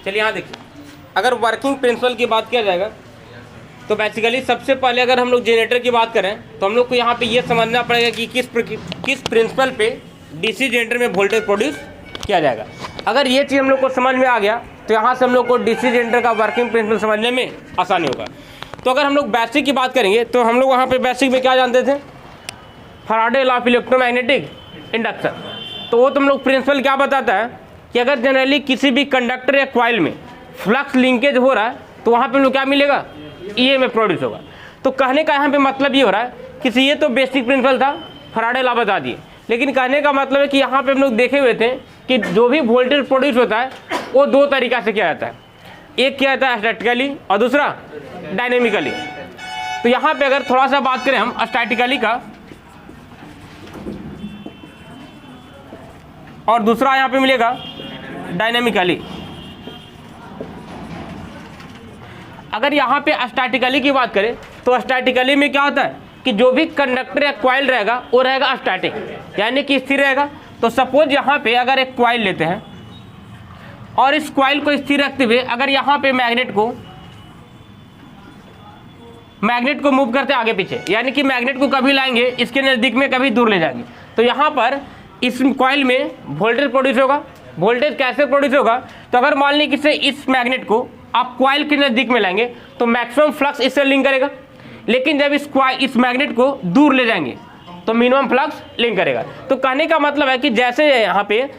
चलिए यहाँ देखिए, अगर वर्किंग प्रिंसिपल की बात किया जाएगा तो बेसिकली सबसे पहले अगर हम लोग जनरेटर की बात करें तो हम लोग को यहाँ पे ये समझना पड़ेगा कि किस प्रिंसिपल पे डीसी जनरेटर में वोल्टेज प्रोड्यूस किया जाएगा। अगर ये चीज़ हम लोग को समझ में आ गया तो यहाँ से हम लोग को डीसी जनरेटर का वर्किंग प्रिंसिपल समझने में आसानी होगा। तो अगर हम लोग बेसिक की बात करेंगे तो हम लोग वहाँ पे बेसिक में क्या जानते थे, Faraday law of electromagnetic induction. तो वो तुम लोग प्रिंसिपल क्या बताता है कि अगर जनरली किसी भी कंडक्टर या कॉइल में फ्लक्स लिंकेज हो रहा है तो वहाँ पे हम लोग क्या मिलेगा, ईएमएफ प्रोड्यूस होगा। तो कहने का यहाँ पे मतलब ये हो रहा है कि ये तो बेसिक प्रिंसिपल था, फैराडे लॉ बता दिए, लेकिन कहने का मतलब है कि यहाँ पे हम लोग देखे हुए थे कि जो भी वोल्टेज प्रोड्यूस होता है वो दो तरीका से किया जाता है, एक किया जाता है स्टैटिकली और दूसरा डायनेमिकली। तो यहाँ पे अगर थोड़ा सा बात करें हम स्टैटिकली का और दूसरा यहाँ पे मिलेगा डायनेमिकली। अगर यहाँ पे स्टैटिकली की बात करें तो स्टैटिकली में क्या होता है कि जो भी कंडक्टर या कॉइल रहेगा वो रहेगा स्टैटिक, यानी कि स्थिर रहेगा। तो सपोज यहाँ पे अगर एक कॉइल लेते हैं और इस कॉइल को स्थिर रखते हुए अगर यहाँ पे मैग्नेट को मूव करते आगे पीछे, यानी कि मैग्नेट को कभी लाएंगे इसके नज़दीक में, कभी दूर ले जाएंगे, तो यहाँ पर इस कॉइल में वोल्टेज प्रोड्यूस होगा। वोल्टेज कैसे प्रोड्यूस होगा, तो अगर मान लीजिए कि इस मैग्नेट को आप कॉइल के नज़दीक में लाएंगे तो मैक्सिमम फ्लक्स इससे लिंक करेगा, लेकिन जब इस मैग्नेट को दूर ले जाएंगे तो मिनिमम फ्लक्स लिंक करेगा। तो कहने का मतलब है कि जैसे यहाँ पे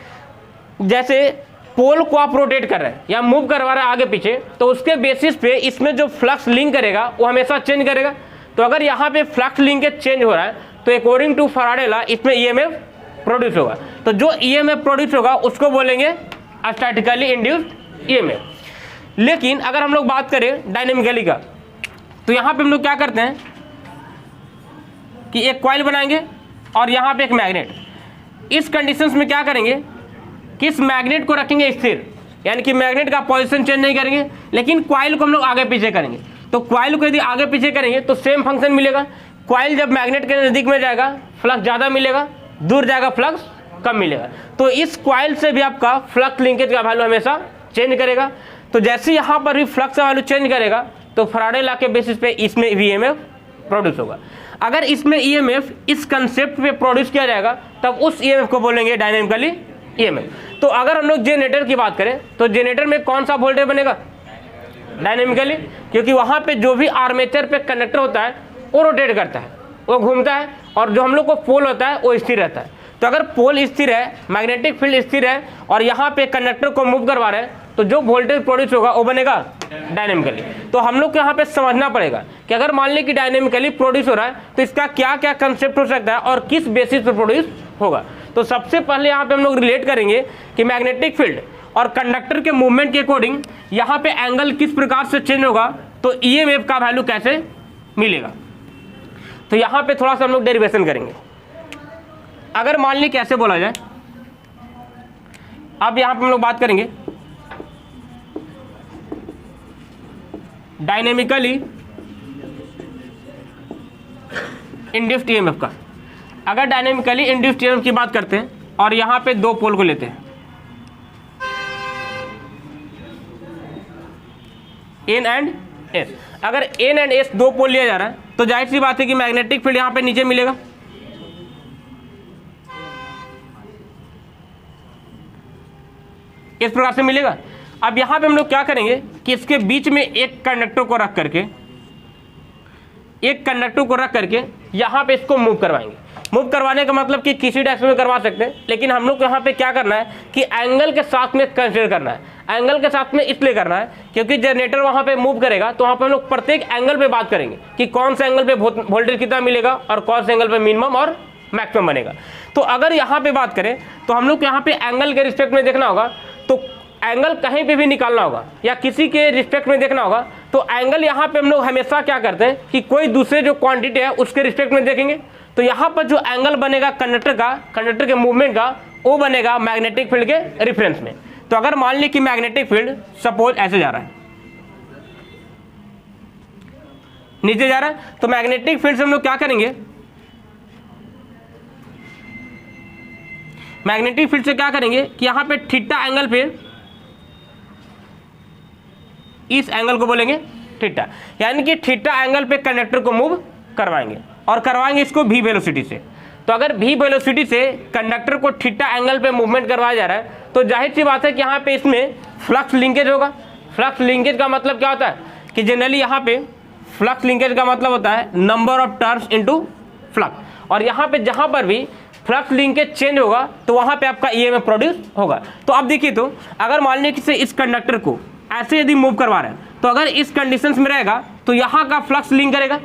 जैसे पोल को आप रोटेट कर रहे हैं या मूव करवा रहे हैं आगे पीछे, तो उसके बेसिस पे इसमें जो फ्लक्स लिंक करेगा वो हमेशा चेंज करेगा। तो अगर यहाँ पे फ्लक्स लिंकेज चेंज हो रहा है तो अकॉर्डिंग टू फैराडे लॉ इसमें ईएमएफ प्रोड्यूस होगा। तो जो ईएमएफ प्रोड्यूस होगा उसको बोलेंगे स्टैटिकली इंड्यूस्ड ईएमएफ। लेकिन अगर हम लोग बात करें डायनेमिकली का तो यहाँ पे हम लोग क्या करते हैं कि एक कॉइल बनाएंगे और यहाँ पे एक मैग्नेट। इस कंडीशंस में क्या करेंगे कि इस मैग्नेट को रखेंगे स्थिर, यानी कि मैग्नेट का पोजीशन चेंज नहीं करेंगे, लेकिन कॉइल को हम लोग आगे पीछे करेंगे। तो कॉइल को यदि आगे पीछे करेंगे तो सेम फंक्शन मिलेगा। कॉइल जब मैग्नेट के नज़दीक में जाएगा फ्लक्स ज़्यादा मिलेगा, दूर जाएगा फ्लक्स कम मिलेगा। तो इस कॉइल से भी आपका फ्लक्स लिंकेज का वैल्यू हमेशा चेंज करेगा। तो जैसे यहाँ पर भी फ्लक्स का वैल्यू चेंज करेगा तो फैराडे लॉ के बेसिस पे इसमें ईएमएफ प्रोड्यूस होगा। अगर इसमें ईएमएफ इस कंसेप्ट पे प्रोड्यूस किया जाएगा तब उस ईएमएफ को बोलेंगे डायनेमिकली ईएमएफ। तो अगर हम लोग जनरेटर की बात करें तो जनरेटर में कौन सा वोल्टेज बनेगा, डायनेमिकली, क्योंकि वहाँ पे जो भी आर्मेचर पे कंडक्टर होता है वो रोटेट करता है, वो घूमता है, और जो हम लोग को पोल होता है वो स्थिर रहता है। तो अगर पोल स्थिर है, मैग्नेटिक फील्ड स्थिर है और यहाँ पे कंडक्टर को मूव करवा रहे हैं तो जो वोल्टेज प्रोड्यूस होगा वो बनेगा डायनेमिकली। तो हम लोग को यहाँ पे समझना पड़ेगा कि अगर मान लीजिए कि डायनेमिकली प्रोड्यूस हो रहा है तो इसका क्या क्या कंसेप्ट हो सकता है और किस बेसिस पर प्रोड्यूस होगा। तो सबसे पहले यहाँ पे हम लोग रिलेट करेंगे कि मैग्नेटिक फील्ड और कंडक्टर के मूवमेंट के अकॉर्डिंग यहाँ पे एंगल किस प्रकार से चेंज होगा, तो ईएमएफ का वैल्यू कैसे मिलेगा। तो यहाँ पे थोड़ा सा हम लोग डेरिवेशन करेंगे। अगर मान ली कैसे बोला जाए, अब यहाँ पे हम लोग बात करेंगे डायनेमिकली इंड्यूस्ड ईएमएफ का। अगर डायनेमिकली इंड्यूस्ड ईएमएफ की बात करते हैं और यहाँ पे दो पोल को लेते हैं, एन एंड एस। अगर एन एंड एस दो पोल लिया जा रहा है तो जाहिर सी बात है कि मैग्नेटिक फील्ड यहाँ पे नीचे मिलेगा, इस प्रकार से मिलेगा। अब यहाँ पे हम लोग क्या करेंगे कि इसके बीच में एक कंडक्टर को रख करके यहाँ पे इसको मूव करवाएंगे। मूव करवाने का मतलब कि किसी डायरेक्शन में करवा सकते हैं, लेकिन हम लोग को यहाँ पे क्या करना है कि एंगल के साथ में कंसीडर करना है। एंगल के साथ में इसलिए करना है क्योंकि जनरेटर वहाँ पे मूव करेगा तो वहाँ पे हम लोग प्रत्येक एंगल पे बात करेंगे कि कौन से एंगल पे वोल्टेज कितना मिलेगा और कौन से एंगल पे मिनिमम और मैक्सिमम बनेगा। तो अगर यहाँ पे बात करें तो हम लोग को यहाँ पे एंगल के रिस्पेक्ट में देखना होगा, तो एंगल कहीं पे भी निकालना होगा या किसी के रिस्पेक्ट में देखना होगा। तो एंगल यहाँ पे हम लोग हमेशा क्या करते हैं कि कोई दूसरे जो क्वांटिटी है उसके रिस्पेक्ट में देखेंगे। तो यहाँ पर जो एंगल बनेगा कंडक्टर के मूवमेंट का, वो बनेगा मैग्नेटिक फील्ड के रेफरेंस में। तो अगर मान ली कि मैग्नेटिक फील्ड सपोज ऐसे जा रहा है, नीचे जा रहा है, तो मैग्नेटिक फील्ड से हम लोग क्या करेंगे, मैग्नेटिक फील्ड से क्या करेंगे कि यहाँ पे थीटा एंगल पे इस एंगल को बोलेंगे थीटा, यानी कि थीटा एंगल पे कंडक्टर को मूव करवाएंगे और करवाएंगे इसको v वेलोसिटी से। तो अगर v वेलोसिटी से कंडक्टर को थीटा एंगल पे मूवमेंट करवाया जा रहा है तो जाहिर सी बात है कि यहाँ पे इसमें फ्लक्स लिंकेज होगा। फ्लक्स लिंकेज का मतलब क्या होता है कि जनरली यहाँ पे फ्लक्स लिंकेज का मतलब होता है number of turns into flux, और यहाँ पे जहाँ पर भी फ्लक्स लिंकेज चेंज होगा तो वहाँ पे आपका ईएमएफ प्रोड्यूस होगा। तो अब देखिए, तो अगर मान लीजिए कि इस कंडक्टर को ऐसे यदि मूव करवा रहे हैं तो अगर इस कंडीशंस में रहेगा तो यहाँ का फ्लक्स लिंक करेगा,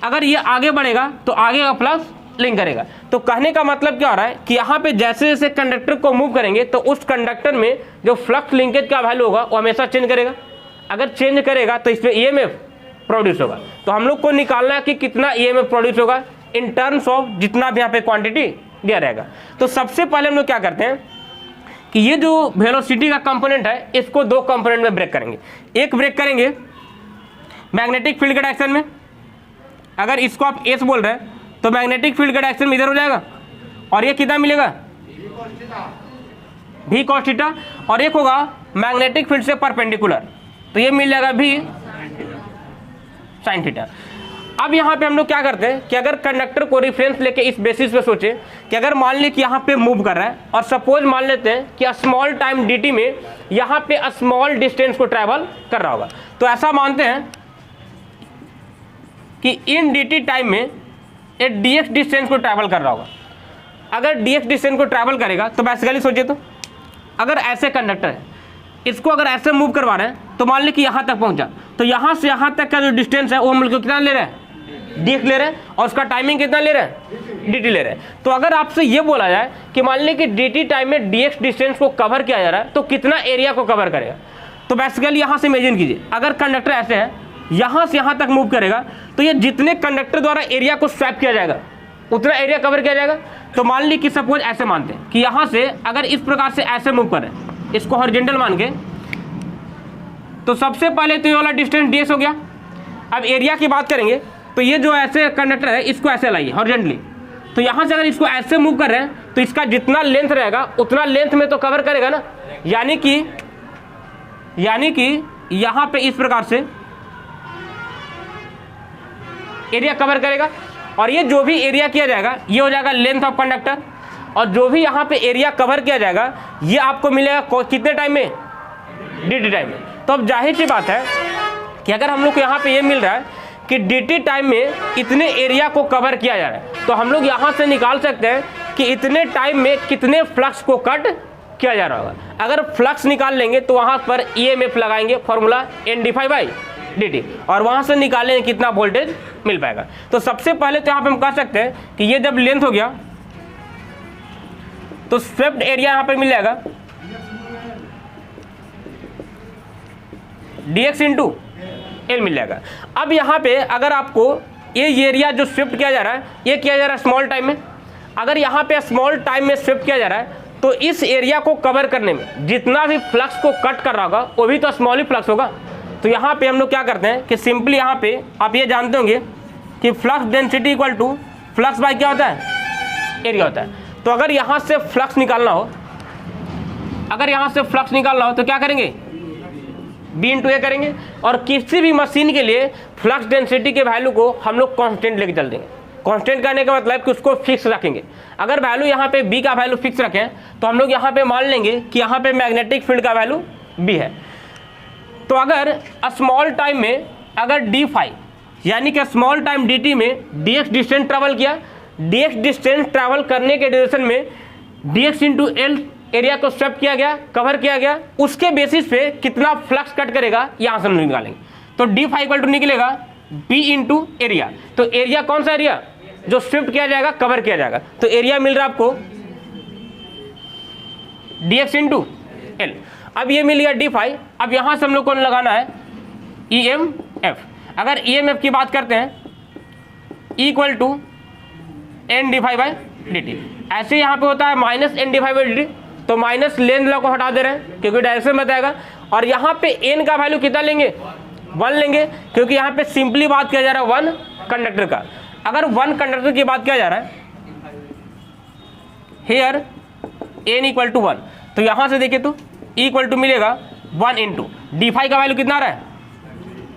अगर ये आगे बढ़ेगा तो आगे का फ्लक्स लिंक करेगा। तो कहने का मतलब क्या हो रहा है कि यहाँ पे जैसे जैसे कंडक्टर को मूव करेंगे तो उस कंडक्टर में जो फ्लक्स लिंकेज का वैल्यू होगा वो हमेशा चेंज करेगा। अगर चेंज करेगा तो इसमें ईएमएफ प्रोड्यूस होगा। तो हम लोग को निकालना है कि कितना ईएमएफ प्रोड्यूस होगा इन टर्म्स ऑफ जितना भी यहाँ पे क्वांटिटी दिया रहेगा। तो सबसे पहले हम लोग क्या करते हैं कि ये जो वेलोसिटी का कंपोनेंट है इसको दो कंपोनेंट में ब्रेक करेंगे। एक ब्रेक करेंगे मैग्नेटिक फील्ड के डायरेक्शन में, अगर इसको आप एस बोल रहे हैं तो मैग्नेटिक फील्ड का डायरेक्शन में इधर हो जाएगा, और ये कितना मिलेगा v cos थीटा, और एक होगा मैग्नेटिक फील्ड से परपेंडिकुलर तो ये मिल जाएगा v sin थीटा। अब यहाँ पे हम लोग क्या करते हैं कि अगर कंडक्टर को रेफरेंस लेके इस बेसिस पे सोचे कि अगर मान ली कि यहाँ पे मूव कर रहा है और सपोज मान लेते हैं कि स्मॉल टाइम dt में यहाँ पे स्मॉल डिस्टेंस को ट्रैवल कर रहा होगा, तो ऐसा मानते हैं कि इन dt टाइम में ये dx डिस्टेंस को ट्रैवल कर रहा होगा। अगर dx डिस्टेंस को ट्रैवल करेगा तो बेसिकली सोचिए, तो अगर ऐसे कंडक्टर है इसको अगर ऐसे मूव करवा रहे हैं तो मान ली कि यहाँ तक पहुँचा, तो यहाँ से यहाँ तक का जो डिस्टेंस है वो हम लोग कितना ले रहे हैं dx ले रहे हैं, और उसका टाइमिंग कितना ले रहे हैं dt ले रहे हैं। तो अगर आपसे ये बोला जाए कि मान ली कि dt टाइम में dx डिस्टेंस को कवर किया जा रहा है तो कितना एरिया को कवर करेगा, तो बेसिकली यहाँ से इमेजिन कीजिए अगर कंडक्टर ऐसे है यहाँ से यहाँ तक मूव करेगा तो ये जितने कंडक्टर द्वारा एरिया को स्वैप किया जाएगा उतना एरिया कवर किया जाएगा। तो मान ली कि सपोज ऐसे मानते हैं कि यहाँ से अगर इस प्रकार से ऐसे मूव करें इसको हॉरिजॉन्टल मान के, तो सबसे पहले तो ये वाला डिस्टेंस ds हो गया। अब एरिया की बात करेंगे तो ये जो ऐसे कंडक्टर है इसको ऐसे लाइए हॉरिजॉन्टली, तो यहाँ से अगर इसको ऐसे मूव कर रहे हैं तो इसका जितना लेंथ रहेगा उतना लेंथ में तो कवर करेगा ना, यानी कि यहाँ पे इस प्रकार से एरिया कवर करेगा, और ये जो भी एरिया किया जाएगा ये हो जाएगा लेंथ ऑफ कंडक्टर, और जो भी यहाँ पे एरिया कवर किया जाएगा ये आपको मिलेगा कितने टाइम में dt टाइम में। तो अब जाहिर सी बात है कि अगर हम लोग को यहाँ पे ये मिल रहा है कि dt टाइम में इतने एरिया को कवर किया जा रहा है, तो हम लोग यहाँ से निकाल सकते हैं कि इतने टाइम में कितने फ्लक्स को कट किया जा रहा होगा। अगर फ्लक्स निकाल लेंगे तो वहाँ पर ईएमएफ लगाएंगे फॉर्मूला N/dt, और वहाँ से निकालेंगे कितना वोल्टेज मिल पाएगा। तो सबसे पहले तो यहाँ पे हम कह सकते हैं कि ये जब लेंथ हो गया तो स्वेप्ट एरिया यहाँ पे मिल जाएगा dx इंटू एल मिल जाएगा। अब यहाँ पे अगर आपको ये एरिया जो स्विफ्ट किया जा रहा है ये किया जा रहा है स्मॉल टाइम में, अगर यहाँ पे स्मॉल टाइम में स्विफ्ट किया जा रहा है तो इस एरिया को कवर करने में जितना भी फ्लक्स को कट कर रहा होगा वो भी तो स्मॉल ही फ्लक्स होगा। तो यहाँ पे हम लोग क्या करते हैं कि सिंपली यहाँ पे आप ये जानते होंगे कि flux density equal to flux by क्या होता है एरिया होता है। तो अगर यहाँ से फ्लक्स निकालना हो तो क्या करेंगे b इंटू ए करेंगे, और किसी भी मशीन के लिए फ्लक्स डेंसिटी के वैल्यू को हम लोग कांस्टेंट लेके चल देंगे। कांस्टेंट करने का मतलब कि उसको फिक्स रखेंगे। अगर वैल्यू यहाँ पे b का वैल्यू फिक्स रखें तो हम लोग यहाँ पे मान लेंगे कि यहाँ पे मैग्नेटिक फील्ड का वैल्यू b है। तो अगर स्मॉल टाइम में अगर d फाई यानी कि स्मॉल टाइम dt में dx डिस्टेंस ट्रैवल किया, dx डिस्टेंस ट्रैवल करने के ड्यूरेशन में dx इंटू एल एरिया को स्वेप किया गया, कवर किया गया, उसके बेसिस पे कितना फ्लक्स कट करेगा यहाँ से हम निकालेंगे। तो डी फाई इक्वल टू निकलेगा बी इंटू एरिया। तो एरिया कौन सा एरिया जो स्विफ्ट किया जाएगा, कवर किया जाएगा, तो एरिया मिल रहा है आपको डी एक्स इंटू एल। अब ये मिल गया डी फाई। अब यहाँ से हम लोग को लगाना है ई एम एफ। अगर ई एम एफ की बात करते हैं equal to N D phi by D T. ऐसे यहाँ पे होता है minus N D phi by D T, तो माइनस लेंथ लॉ को हटा दे रहे हैं क्योंकि डायरेक्शन बताएगा। और यहाँ पे एन का वैल्यू कितना लेंगे, 1 लेंगे, क्योंकि यहाँ पे सिंपली बात किया जा रहा है 1 कंडक्टर का। अगर 1 कंडक्टर की बात किया जा रहा है हेयर एन इक्वल टू 1, तो यहाँ से देखिए तो इक्वल टू मिलेगा 1 इंटू डी फाई का वैल्यू कितना आ रहा है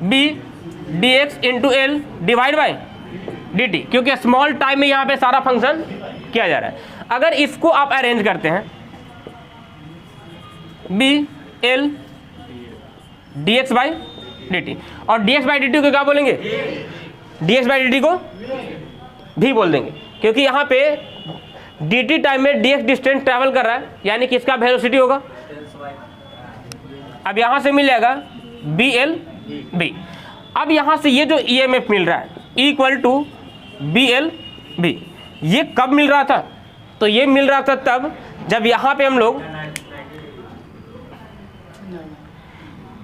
B D X into L divide by D T, क्योंकि स्मॉल टाइम में यहाँ पे सारा फंक्शन किया जा रहा है। अगर इसको आप अरेंज करते हैं B L D X by D T, और D X by D T को क्या बोलेंगे, D X by D T को भी बोल देंगे, क्योंकि यहाँ पे डी टी टाइम में डी एक्स डिस्टेंस ट्रैवल कर रहा है, यानी कि इसका वेलोसिटी होगा। अब यहाँ से मिल जाएगा बी एल बी। अब यहाँ से ये जो ई एम एफ मिल रहा है equal to B L B, ये कब मिल रहा था, तो ये मिल रहा था तब जब यहाँ पे हम लोग,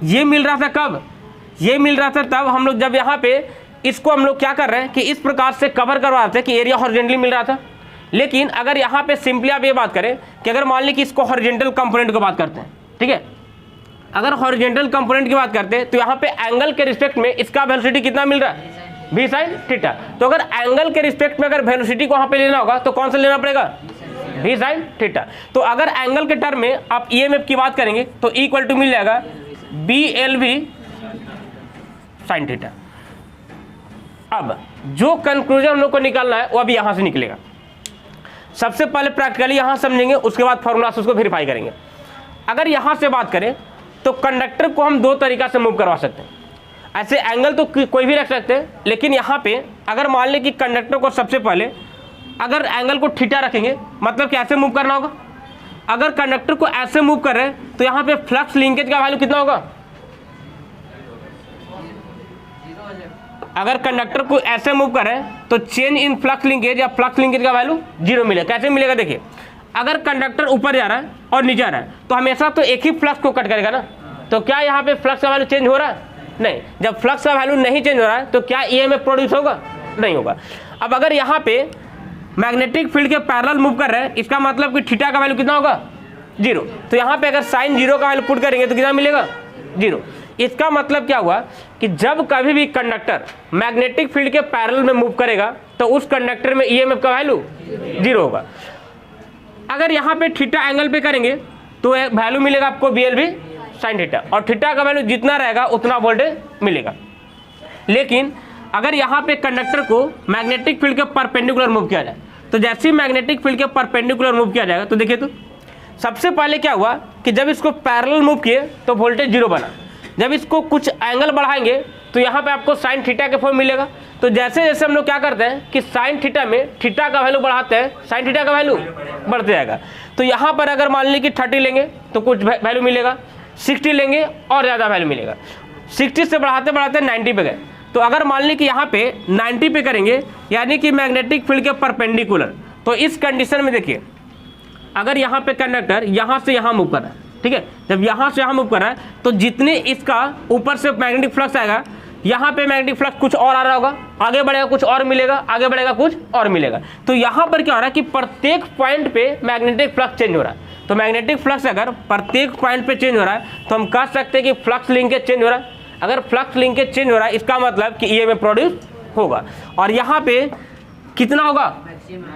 ये मिल रहा था कब, ये मिल रहा था तब हम लोग जब यहाँ पे इसको हम लोग क्या कर रहे हैं कि इस प्रकार से कवर करवा रहे थे कि एरिया हॉरिजॉन्टली मिल रहा था। लेकिन अगर यहाँ पे सिंपली आप ये बात करें कि अगर मान ली कि इसको हॉरिजॉन्टल कंपोनेंट की बात करते हैं, ठीक है, अगर हॉरिजॉन्टल कंपोनेंट की बात करते हैं तो यहाँ पे एंगल के रिस्पेक्ट में इसका वेलोसिटी कितना मिल रहा है, v sin थीटा। तो अगर एंगल के रिस्पेक्ट में अगर वेलोसिटी को वहाँ पे लेना होगा तो कौन सा लेना पड़ेगा, v sin थीटा। तो अगर एंगल के टर्म में आप ईएमएफ की बात करेंगे तो इक्वल टू मिल जाएगा BLV sin थीटा। अब जो कंक्लूजन हम लोग को निकालना है वो अभी यहाँ से निकलेगा। सबसे पहले प्रैक्टिकली यहाँ समझेंगे, उसके बाद फॉर्मूला से उसको वेरीफाई करेंगे। अगर यहाँ से बात करें तो कंडक्टर को हम दो तरीका से मूव करवा सकते हैं। ऐसे एंगल तो कोई भी रख सकते हैं, लेकिन यहाँ पे अगर मान लें कि कंडक्टर को सबसे पहले अगर एंगल को थीटा रखेंगे, मतलब कि ऐसे मूव करना होगा। अगर कंडक्टर को ऐसे मूव कर रहे हैं तो यहाँ पे फ्लक्स लिंकेज का वैल्यू कितना होगा, अगर कंडक्टर को ऐसे मूव कर रहे हैं तो चेंज इन फ्लक्स लिंकेज या फ्लक्स लिंकेज का वैल्यू 0 मिलेगा। कैसे मिलेगा, देखिए अगर कंडक्टर ऊपर जा रहा है और नीचे आ रहा है तो हमेशा तो एक ही फ्लक्स को कट करेगा ना, तो क्या यहाँ पे फ्लक्स का वैल्यू चेंज हो रहा है, नहीं। जब फ्लक्स का वैल्यू नहीं चेंज हो रहा है तो क्या ईएमएफ प्रोड्यूस होगा, नहीं होगा। अब अगर यहाँ पे मैग्नेटिक फील्ड के पैरेलल मूव कर रहे हैं, इसका मतलब कि थीटा का वैल्यू कितना होगा, 0। तो यहाँ पे अगर साइन 0 का वैल्यू पुट करेंगे तो कितना मिलेगा, 0। इसका मतलब क्या हुआ कि जब कभी भी कंडक्टर मैग्नेटिक फील्ड के पैरेलल में मूव करेगा तो उस कंडक्टर में ईएमएफ का वैल्यू 0 होगा। अगर यहाँ पे थीटा एंगल पे करेंगे तो वैल्यू मिलेगा आपको BLV sin थीटा, और थीटा का वैल्यू जितना रहेगा उतना वोल्टेज मिलेगा। लेकिन अगर यहाँ पे कंडक्टर को मैग्नेटिक फील्ड के परपेंडिकुलर मूव किया जाए तो जैसे ही मैग्नेटिक फील्ड के परपेंडिकुलर मूव किया जाएगा तो देखिए तो सबसे पहले क्या हुआ कि जब इसको पैरेलल मूव किए तो वोल्टेज 0 बना। जब इसको कुछ एंगल बढ़ाएंगे तो यहाँ पे आपको साइन थीटा के फॉर्म मिलेगा। तो जैसे जैसे हम लोग क्या करते हैं कि साइन थीटा में थीटा का वैल्यू बढ़ाते हैं, साइन थीटा का वैल्यू बढ़ते जाएगा। तो यहाँ पर अगर मान ली कि 30 लेंगे तो कुछ वैल्यू मिलेगा, 60 लेंगे और ज़्यादा वैल्यू मिलेगा, 60 से बढ़ाते बढ़ाते 90 पे गए। तो अगर मान ली कि यहाँ पे 90 पे करेंगे यानी कि मैग्नेटिक फील्ड के परपेंडिकुलर, तो इस कंडीशन में देखिए अगर यहाँ पे कंडक्टर यहाँ से यहाँ मूव कर रहा है, ठीक है, जब यहाँ से यहाँ मूव कर रहा है तो जितने इसका ऊपर से मैग्नेटिक फ्लक्स आएगा, यहाँ पे मैग्नेटिक फ्लक्स कुछ और आ रहा होगा, आगे बढ़ेगा कुछ और मिलेगा, आगे बढ़ेगा कुछ और मिलेगा। तो यहाँ पर क्या हो रहा है कि प्रत्येक पॉइंट पे मैग्नेटिक फ्लक्स चेंज हो रहा है। तो मैग्नेटिक फ्लक्स अगर प्रत्येक पॉइंट पे चेंज हो रहा है तो हम कह सकते हैं कि फ्लक्स लिंकेज चेंज हो रहा है। अगर फ्लक्स लिंकेज चेंज हो रहा है इसका मतलब कि ईएमएफ प्रोड्यूस होगा, और यहाँ पे कितना होगा,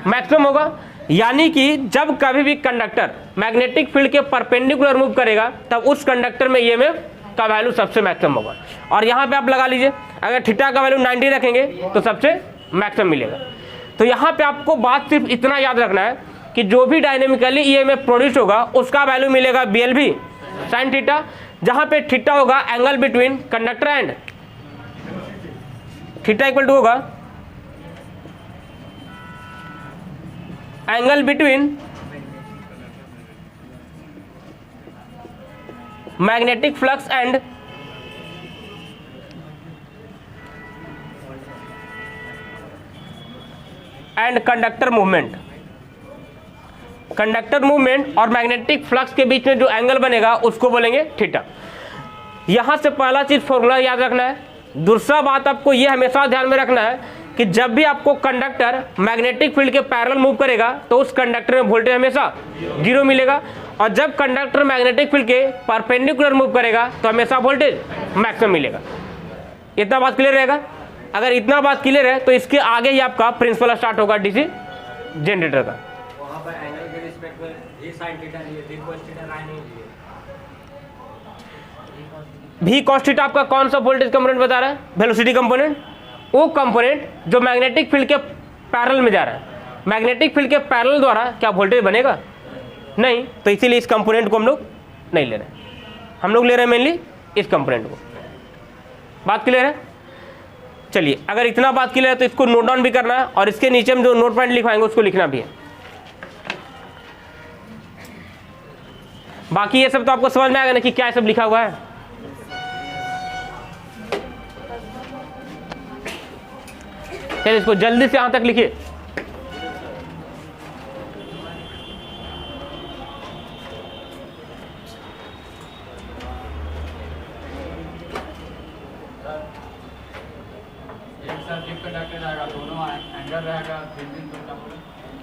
मैक्सिमम होगा। यानी कि जब कभी भी कंडक्टर मैग्नेटिक फील्ड के परपेंडिकुलर मूव करेगा तब उस कंडक्टर में ईएमएफ का वैल्यू सबसे मैक्सिमम होगा। और यहाँ पे आप लगा लीजिए अगर थीटा का वैल्यू 90 रखेंगे तो सबसे मैक्सिमम मिलेगा। तो यहाँ पे आपको बात सिर्फ इतना याद रखना है कि जो भी डायनेमिकली ईएमएफ प्रोड्यूस होगा उसका वैल्यू मिलेगा BLV sin थीटा, जहाँ पे थीटा होगा angle between conductor and theta equal to होगा angle between magnetic flux and conductor movement. Conductor movement और मैग्नेटिक फ्लक्स के बीच में जो एंगल बनेगा उसको बोलेंगे थीटा। यहां से पहला चीज फॉर्मूला याद रखना है। दूसरा बात आपको यह हमेशा ध्यान में रखना है कि जब भी आपको कंडक्टर मैग्नेटिक फील्ड के पैरेलल मूव करेगा तो उस कंडक्टर में वोल्टेज हमेशा 0 मिलेगा, और जब कंडक्टर मैग्नेटिक फील्ड के परपेंडिकुलर मूव करेगा तो हमेशा वोल्टेज मैक्सिमम मिलेगा। इतना बात क्लियर रहेगा। अगर इतना बात क्लियर है तो इसके आगे ही आपका प्रिंसिपल स्टार्ट होगा डीसी जनरेटर का। वहाँ पर एंगल के रिस्पेक्ट में ये sin थीटा नहीं है, cos थीटा नहीं है। भी cos थीटा आपका कौन सा वोल्टेज कंपोनेंट बता रहा है? Velocity component. वो कंपोनेंट जो मैग्नेटिक फील्ड के पैरेलल में जा रहा है। मैग्नेटिक फील्ड के पैरेलल द्वारा क्या वोल्टेज बनेगा? नहीं। तो इसीलिए इस कंपोनेंट को हम लोग नहीं ले रहे हैं, हम लोग ले रहे हैं मेनली इस कंपोनेंट को। बात क्लियर है? चलिए, अगर इतना बात क्लियर है तो इसको नोट डाउन भी करना है और इसके नीचे हम जो नोट पॉइंट लिखवाएंगे उसको लिखना भी है। बाकी ये सब तो आपको समझ में आएगा ना कि क्या सब लिखा हुआ है। चलिए इसको जल्दी से यहां तक लिखिए।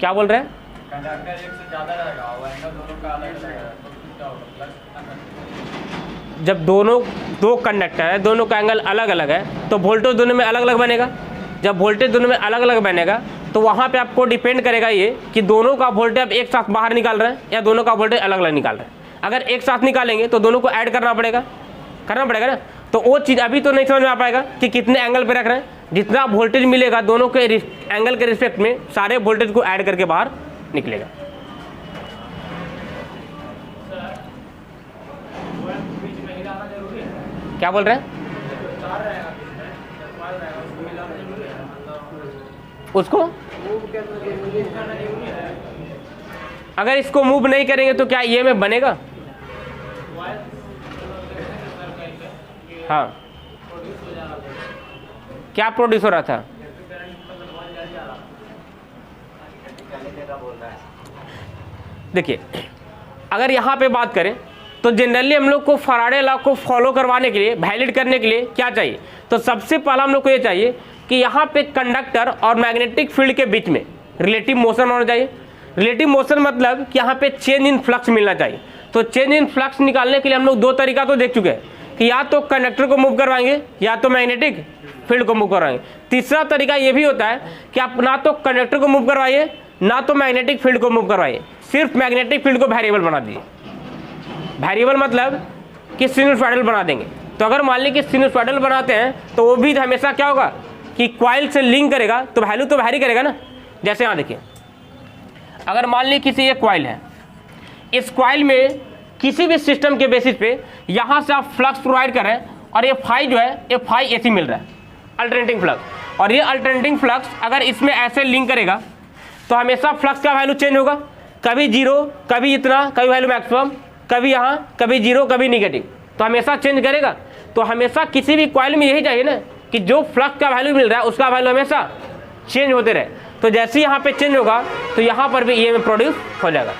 क्या बोल रहे हैं? कंडक्टर एक से ज्यादा रहेगा और एंगल दोनों का अलग रहेगा, तो कितना होगा? प्लस। जब दो कंडक्टर है, दोनों का एंगल अलग अलग है तो वोल्टेज दोनों में अलग अलग बनेगा। जब वोल्टेज दोनों में अलग अलग बनेगा तो वहाँ पे आपको डिपेंड करेगा ये कि दोनों का वोल्टेज आप एक साथ बाहर निकाल रहे हैं या दोनों का वोल्टेज अलग अलग निकाल रहे हैं। अगर एक साथ निकालेंगे तो दोनों को ऐड करना पड़ेगा ना। तो वो चीज़ अभी तो नहीं समझ में आ पाएगा कि कितने एंगल पे रख रहे हैं। जितना वोल्टेज मिलेगा दोनों के एंगल के रिस्पेक्ट में सारे वोल्टेज को ऐड करके बाहर निकलेगा। क्या बोल रहे हैं? उसको अगर इसको मूव नहीं करेंगे तो क्या ये में बनेगा? हाँ, क्या प्रोड्यूस हो रहा था? देखिए, अगर यहाँ पे बात करें तो जनरली हम लोग को फैराडे लॉ को फॉलो करवाने के लिए, वैलिड करने के लिए क्या चाहिए? तो सबसे पहला हम लोग को ये चाहिए कि यहाँ पे कंडक्टर और मैग्नेटिक फील्ड के बीच में रिलेटिव मोशन होना चाहिए। रिलेटिव मोशन मतलब कि यहाँ पे चेंज इन फ्लक्स मिलना चाहिए। तो चेंज इन फ्लक्स निकालने के लिए हम लोग दो तरीका तो देख चुके हैं कि या तो कंडक्टर को मूव करवाएंगे या तो मैग्नेटिक फील्ड को मूव करवाएंगे। तीसरा तरीका ये भी होता है कि आप ना तो कंडक्टर को मूव करवाइए ना तो मैग्नेटिक फील्ड को मूव करवाइए, सिर्फ मैग्नेटिक फील्ड को वेरिएबल बना दीजिए। वेरिएबल मतलब कि सिनुसॉइडल बना देंगे। तो अगर मान लीजिए कि सिनुसॉइडल बनाते हैं तो वो भी हमेशा क्या होगा कि कॉइल से लिंक करेगा तो वैल्यू तो वैरी करेगा ना। जैसे यहाँ देखिए, अगर मान लीजिए किसी एक कॉइल है, इस कॉइल में किसी भी सिस्टम के बेसिस पे यहाँ से आप फ्लक्स प्रोवाइड कर रहे हैं और ये फाई जो है ये फाई ऐसी मिल रहा है अल्टरनेटिंग फ्लक्स। और ये अल्टरनेटिंग फ्लक्स अगर इसमें ऐसे लिंक करेगा तो हमेशा फ्लक्स का वैल्यू चेंज होगा, कभी जीरो, कभी इतना, कभी वैल्यू मैक्सिमम, कभी यहाँ, कभी जीरो, कभी निगेटिव, तो हमेशा चेंज करेगा। तो हमेशा किसी भी कॉइल में यही चाहिए ना कि जो फ्लक्स का वैल्यू मिल रहा है उसका वैल्यू हमेशा चेंज होते रहे। तो जैसे यहाँ पे चेंज होगा तो यहाँ पर भी ईएमएफ प्रोड्यूस हो जाएगा।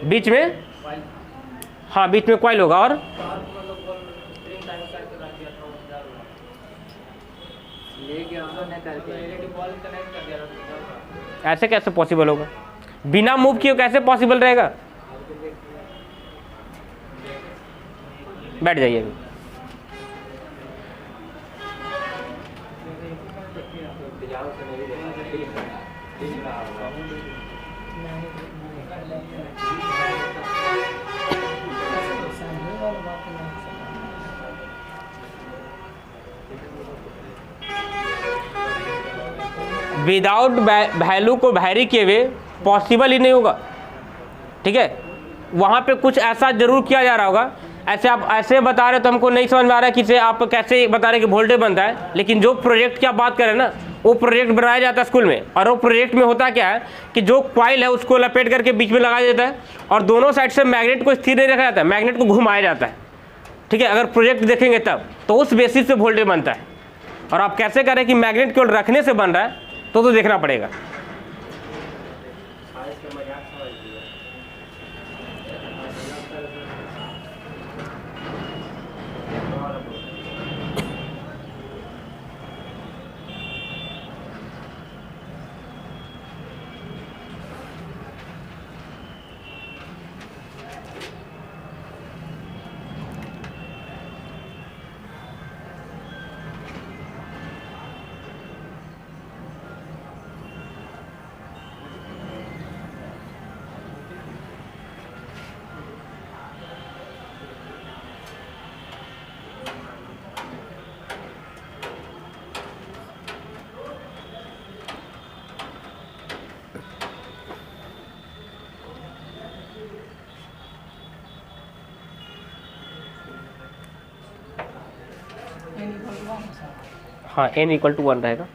बीच में, हाँ बीच में कॉइल होगा। और ऐसे कैसे पॉसिबल होगा? बिना मूव किए कैसे पॉसिबल रहेगा? बैठ जाइए अभी। विदाउट वैल्यू को वैरी किए हुए पॉसिबल ही नहीं होगा। ठीक है, वहाँ पे कुछ ऐसा जरूर किया जा रहा होगा। ऐसे आप ऐसे बता रहे तो हमको नहीं समझ में आ रहा है कि इसे आप कैसे बता रहे कि वोल्टेज बनता है, लेकिन जो प्रोजेक्ट की आप बात करें ना वो प्रोजेक्ट बनाया जाता है स्कूल में। और वो प्रोजेक्ट में होता क्या है कि जो कॉइल है उसको लपेट करके बीच में लगाया जाता है और दोनों साइड से मैग्नेट को स्थिर नहीं रखा जाता है, मैग्नेट को घुमाया जाता है। ठीक है, अगर प्रोजेक्ट देखेंगे तब तो उस बेसिस पे वोल्टेज बनता है। और आप कैसे करें कि मैग्नेट केवल रखने से बन रहा है तो देखना पड़ेगा। हाँ n इक्वल टू 1 रहेगा।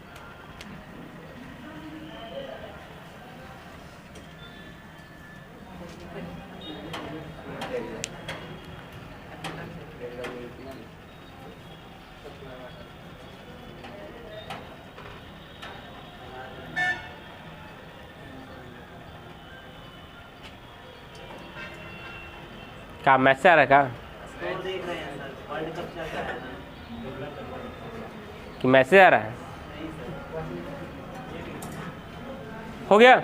क्या मैच से आ रहा है क्या कि मैसेज आ रहा है? हो गया।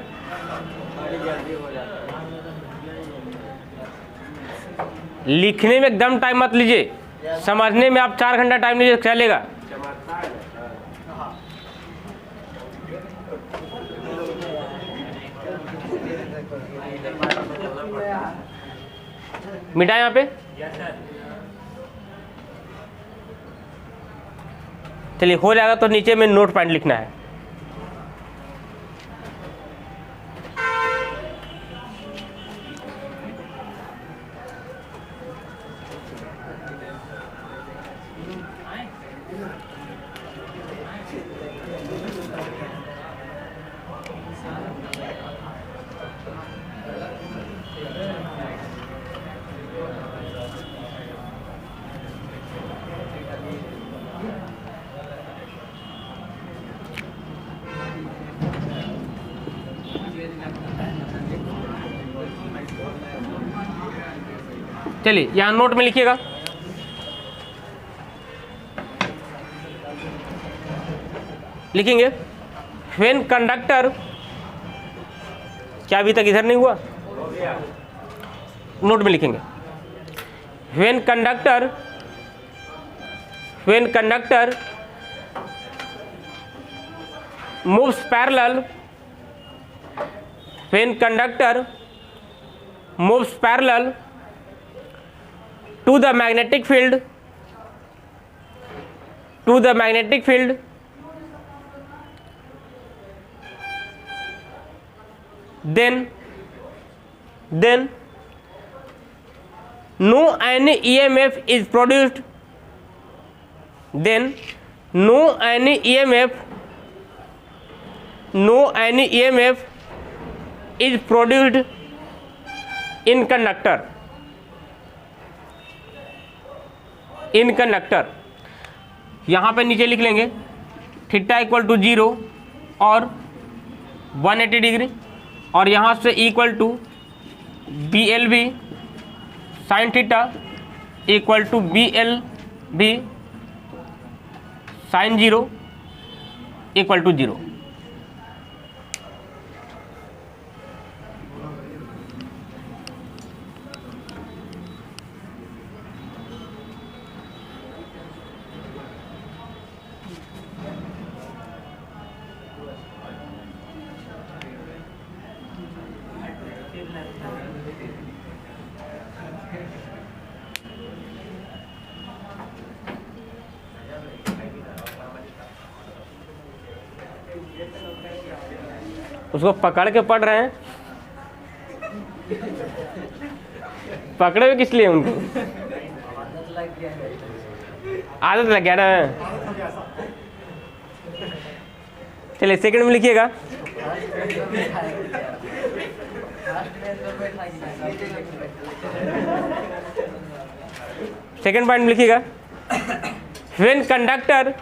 लिखने में एकदम टाइम मत लीजिए, समझने में आप 4 घंटा टाइम लीजिए चलेगा। मिटा यहाँ पे। चलिए हो जाएगा तो नीचे में नोट पॉइंट लिखना है। चलिए यहाँ नोट में लिखिएगा। लिखेंगे व्हेन कंडक्टर, क्या अभी तक इधर नहीं हुआ? नोट में लिखेंगे when conductor moves parallel, when conductor moves parallel to the magnetic field, then no any EMF is produced. Then no any EMF is produced in conductor. यहाँ पे नीचे लिख लेंगे थीटा इक्वल टू 0 और 180 डिग्री, और यहाँ से equal to BLV sine theta equal to BLV sine 0 equal to 0। उसको पकड़ के पढ़ रहे हैं, पकड़े हुए किस लिए? उनको आदत लग गया ना। चलिए सेकंड में लिखिएगा सेकंड पॉइंट में लिखिएगा when conductor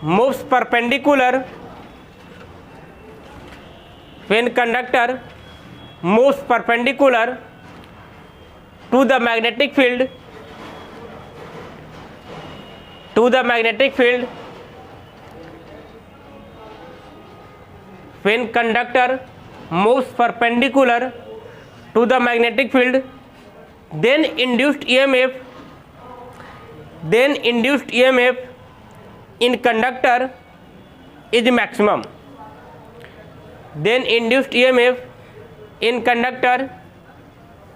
moves perpendicular to the magnetic field, when conductor moves perpendicular to the magnetic field, then induced EMF in conductor is maximum. Then induced EMF in conductor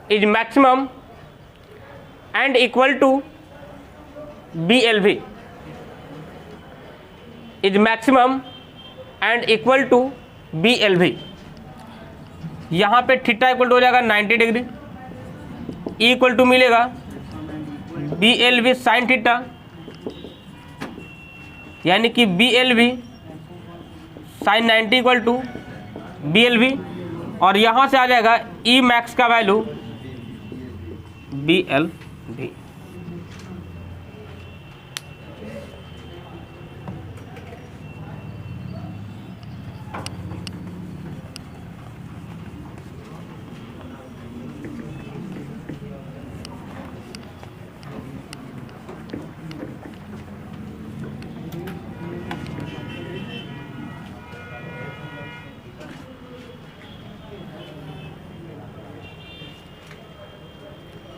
is maximum and equal to BLV, is maximum and equal to BLV। यहाँ पे theta equal to हो जाएगा 90 degree, equal to मिलेगा BLV sine theta, यानी कि BLV sine 90 equal to BLV, और यहाँ से आ जाएगा E मैक्स का वैल्यू BLV।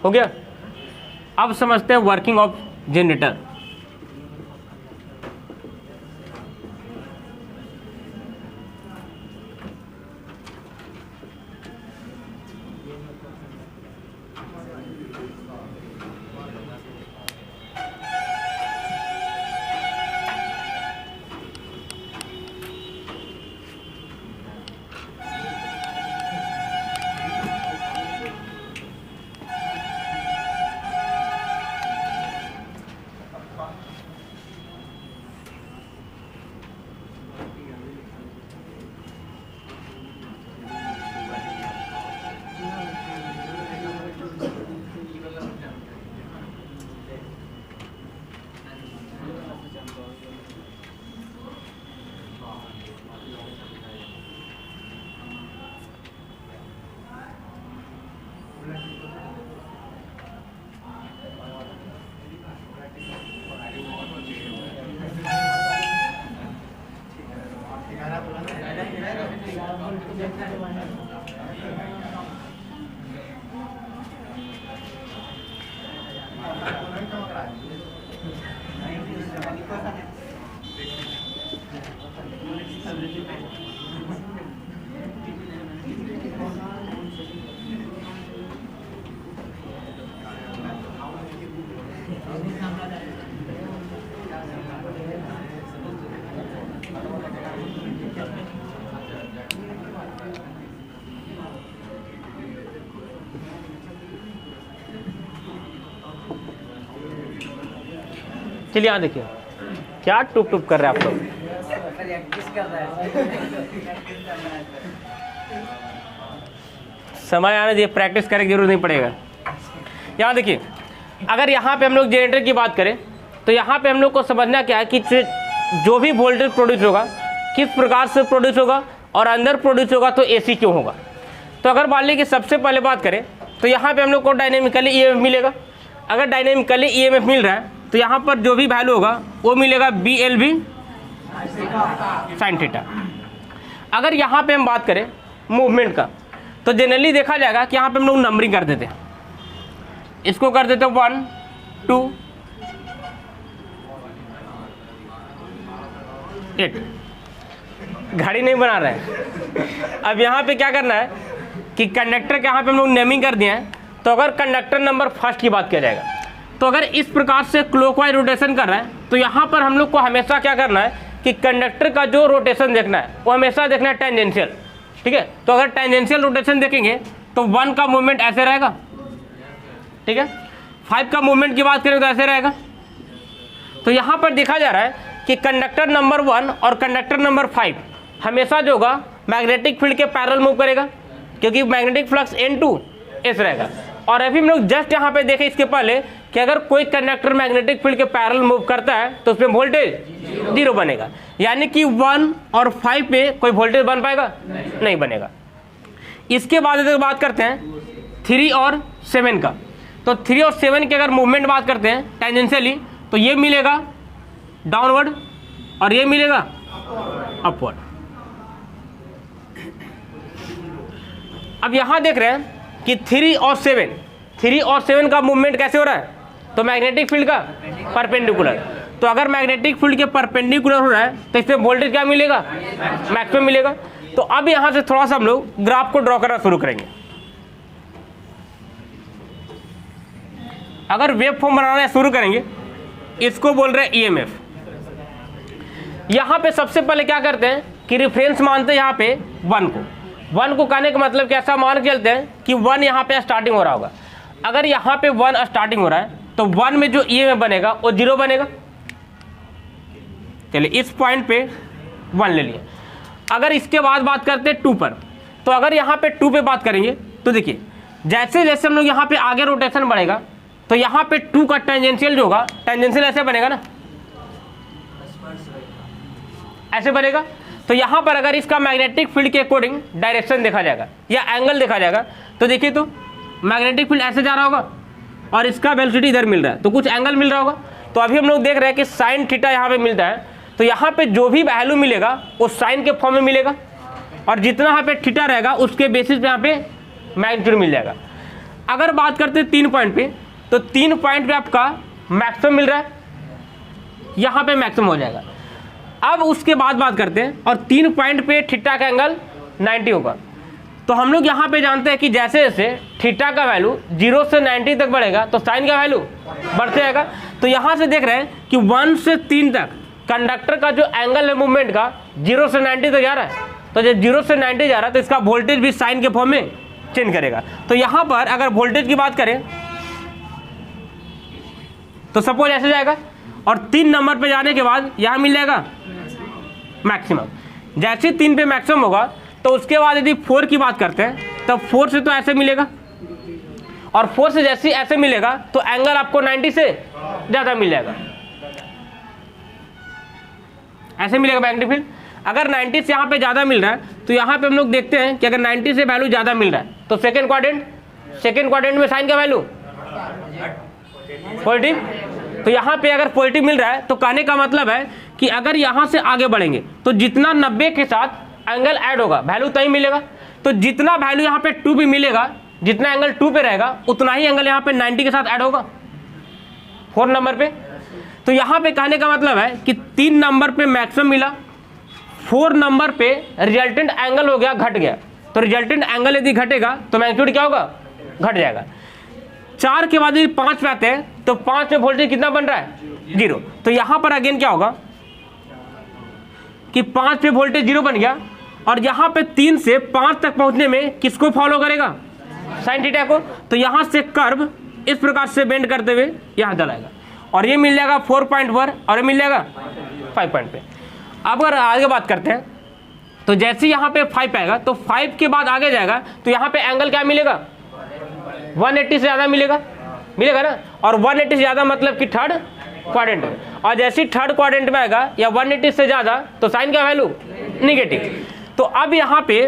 हो गया। अब समझते हैं वर्किंग ऑफ जनरेटर। चलिए यहाँ देखिए क्या टुप टुप कर रहे हैं आप लोग। समय आने दिए, प्रैक्टिस करने की जरूरत नहीं पड़ेगा। यहाँ देखिए, अगर यहाँ पे हम लोग जनरेटर की बात करें तो यहाँ पे हम लोग को समझना क्या है कि जो भी वोल्टेज प्रोड्यूस होगा किस प्रकार से प्रोड्यूस होगा और अंदर प्रोड्यूस होगा तो AC क्यों होगा। तो अगर मान लीजिए कि सबसे पहले बात करें तो यहाँ पे हम लोग को डायनेमिकली EMF मिलेगा। अगर डायनेमिकली EMF मिल रहा है तो यहाँ पर जो भी वैल्यू होगा वो मिलेगा BLV साइन थीटा। अगर यहाँ पे हम बात करें मूवमेंट का तो जनरली देखा जाएगा कि यहाँ पे हम लोग नंबरिंग कर देते हैं। इसको कर देते 1 2 8, घड़ी नहीं बना रहे हैं। अब यहाँ पे क्या करना है कि कंडक्टर के यहाँ पे हम लोग नेमिंग कर दिए हैं। तो अगर कंडक्टर नंबर फर्स्ट की बात किया जाएगा तो अगर इस प्रकार से क्लॉकवाइज रोटेशन कर रहा है तो यहाँ पर हम लोग को हमेशा क्या करना है कि कंडक्टर का जो रोटेशन देखना है वो हमेशा देखना है टेंजेंशियल। ठीक है, तो अगर टेंजेंशियल रोटेशन देखेंगे तो 1 का मूवमेंट ऐसे रहेगा, ठीक है। 5 का मूवमेंट की बात करें तो ऐसे रहेगा। तो यहाँ पर देखा जा रहा है कि कंडक्टर नंबर 1 और कंडक्टर नंबर 5 हमेशा जो होगा मैग्नेटिक फील्ड के पैरेलल मूव करेगा, क्योंकि मैग्नेटिक फ्लक्स N2 S रहेगा। और अभी हम लोग जस्ट यहाँ पे देखें इसके पहले कि अगर कोई कंडक्टर मैग्नेटिक फील्ड के पैरेलल मूव करता है तो उसमें वोल्टेज 0 बनेगा, यानी कि 1 और 5 पे कोई वोल्टेज बन पाएगा नहीं बनेगा। इसके बाद अगर बात करते हैं 3 और 7 का, तो 3 और 7 की अगर मूवमेंट बात करते हैं टेंजेंशियली तो ये मिलेगा डाउनवर्ड और ये मिलेगा अपवर्ड। अब यहां देख रहे हैं कि 3 और 7 का मूवमेंट कैसे हो रहा है, तो मैग्नेटिक फील्ड का परपेंडिकुलर। तो अगर मैग्नेटिक फील्ड के परपेंडिकुलर हो रहा है तो इसमें वोल्टेज क्या मिलेगा, मैक्सिमम मिलेगा। तो अब यहां से थोड़ा सा हम लोग ग्राफ को ड्रॉ करना शुरू करेंगे। अगर वेव फॉर्म बनाना शुरू करेंगे, इसको बोल रहे हैं EMF। यहां पे सबसे पहले क्या करते हैं कि रेफरेंस मानते हैं यहाँ पे 1 को कहने का मतलब कि ऐसा मान के चलते हैं कि 1 यहाँ पे स्टार्टिंग हो रहा होगा। अगर यहाँ पे 1 स्टार्टिंग हो रहा है तो 1 में जो EMF बनेगा वो 0 बनेगा। चलिए इस पॉइंट पे 1 ले लिया। अगर इसके बाद बात करते हैं 2 पर, तो अगर यहाँ पे 2 पे बात करेंगे तो देखिए जैसे जैसे हम लोग यहाँ पे आगे रोटेशन बढ़ेगा तो यहाँ पे 2 का टेंजेंशियल जो होगा, टेंजेंशियल ऐसे बनेगा ना, ऐसे बनेगा। तो यहाँ पर अगर इसका मैग्नेटिक फील्ड के अकॉर्डिंग डायरेक्शन देखा जाएगा या एंगल देखा जाएगा तो देखिए तो मैग्नेटिक फील्ड ऐसे जा रहा होगा और इसका वेलोसिटी इधर मिल रहा है, तो कुछ एंगल मिल रहा होगा। तो अभी हम लोग देख रहे हैं कि साइन थीटा यहाँ पे मिलता है, तो यहाँ पे जो भी वैल्यू मिलेगा वो साइन के फॉर्म में मिलेगा और जितना यहाँ पे थीटा रहेगा उसके बेसिस पे यहाँ पे मैग्नीट्यूड मिल जाएगा। अगर बात करते हैं 3 पॉइंट पे, तो 3 पॉइंट पे आपका मैक्सिमम मिल रहा है, यहाँ पे मैक्सिमम हो जाएगा। अब उसके बाद बात करते हैं और 3 पॉइंट पे थीटा का एंगल 90 होगा। तो हम लोग यहाँ पे जानते हैं कि जैसे जैसे थीटा का वैल्यू 0 से 90 तक बढ़ेगा तो साइन का वैल्यू बढ़ते जाएगा। तो यहाँ से देख रहे हैं कि 1 से 3 तक कंडक्टर का जो एंगल है मूवमेंट का 0 से 90 तक जा रहा है, तो जब 0 से 90 जा रहा है तो इसका वोल्टेज भी साइन के फॉर्म में चेंज करेगा। तो यहाँ पर अगर वोल्टेज की बात करें तो सपोज ऐसे जाएगा और 3 नंबर पे जाने के बाद यहाँ मिल जाएगा मैक्सिमम। जैसे 3 पे मैक्सिमम होगा तो उसके बाद यदि 4 की बात करते हैं तो 4 से तो ऐसे मिलेगा और 4 से जैसे ऐसे मिलेगा तो एंगल आपको 90 से ज़्यादा मिल जाएगा, ऐसे मिलेगा मैग्नेटिक फील्ड। अगर 90 से यहाँ पे ज़्यादा मिल रहा है तो यहाँ पे हम लोग देखते हैं कि अगर 90 से वैल्यू ज़्यादा मिल रहा है तो सेकेंड क्वाड्रेंट में साइन का वैल्यू पॉजिटिव। तो यहाँ पे अगर पॉजिटिव मिल रहा है तो कहने का मतलब है कि अगर यहाँ से आगे बढ़ेंगे तो जितना 90 के साथ एंगल ऐड होगा वैल्यू तभी मिलेगा। तो जितना वैल्यू यहाँ पे 2 पे मिलेगा, जितना एंगल 2 पे रहेगा उतना ही एंगल यहाँ पे 90 के साथ ऐड होगा 4 नंबर पे। तो यहाँ पे कहने का मतलब है कि 3 नंबर पे मैक्सिमम मिला, 4 नंबर पे रिजल्टेंट एंगल हो गया घट गया। तो रिजल्टेंट एंगल यदि घटेगा तो मैग्नीट्यूड क्या होगा, घट जाएगा। 4 के बाद यदि 5 पे आते हैं तो 5 पे वोल्टेज कितना बन रहा है, 0। तो यहाँ पर अगेन क्या होगा कि 5 पे वोल्टेज 0 बन गया और यहाँ पे 3 से 5 तक पहुँचने में किसको फॉलो करेगा, साइन थीटा को। तो यहाँ से कर्व इस प्रकार से बेंड करते हुए यहाँ चलाएगा और ये मिल जाएगा 4 पॉइंट पर और ये मिल जाएगा 5 पॉइंट पे। अब अगर आगे बात करते हैं तो जैसे यहाँ पे 5 आएगा तो 5 के बाद आगे जाएगा तो यहाँ पे एंगल क्या मिलेगा, 180 से ज़्यादा मिलेगा ना। और 180 से ज़्यादा मतलब कि थर्ड क्वाड्रेंट में, और जैसे थर्ड क्वाड्रेंट में आएगा या 180 से ज़्यादा तो साइन का वैल्यू निगेटिव। तो अब यहाँ पे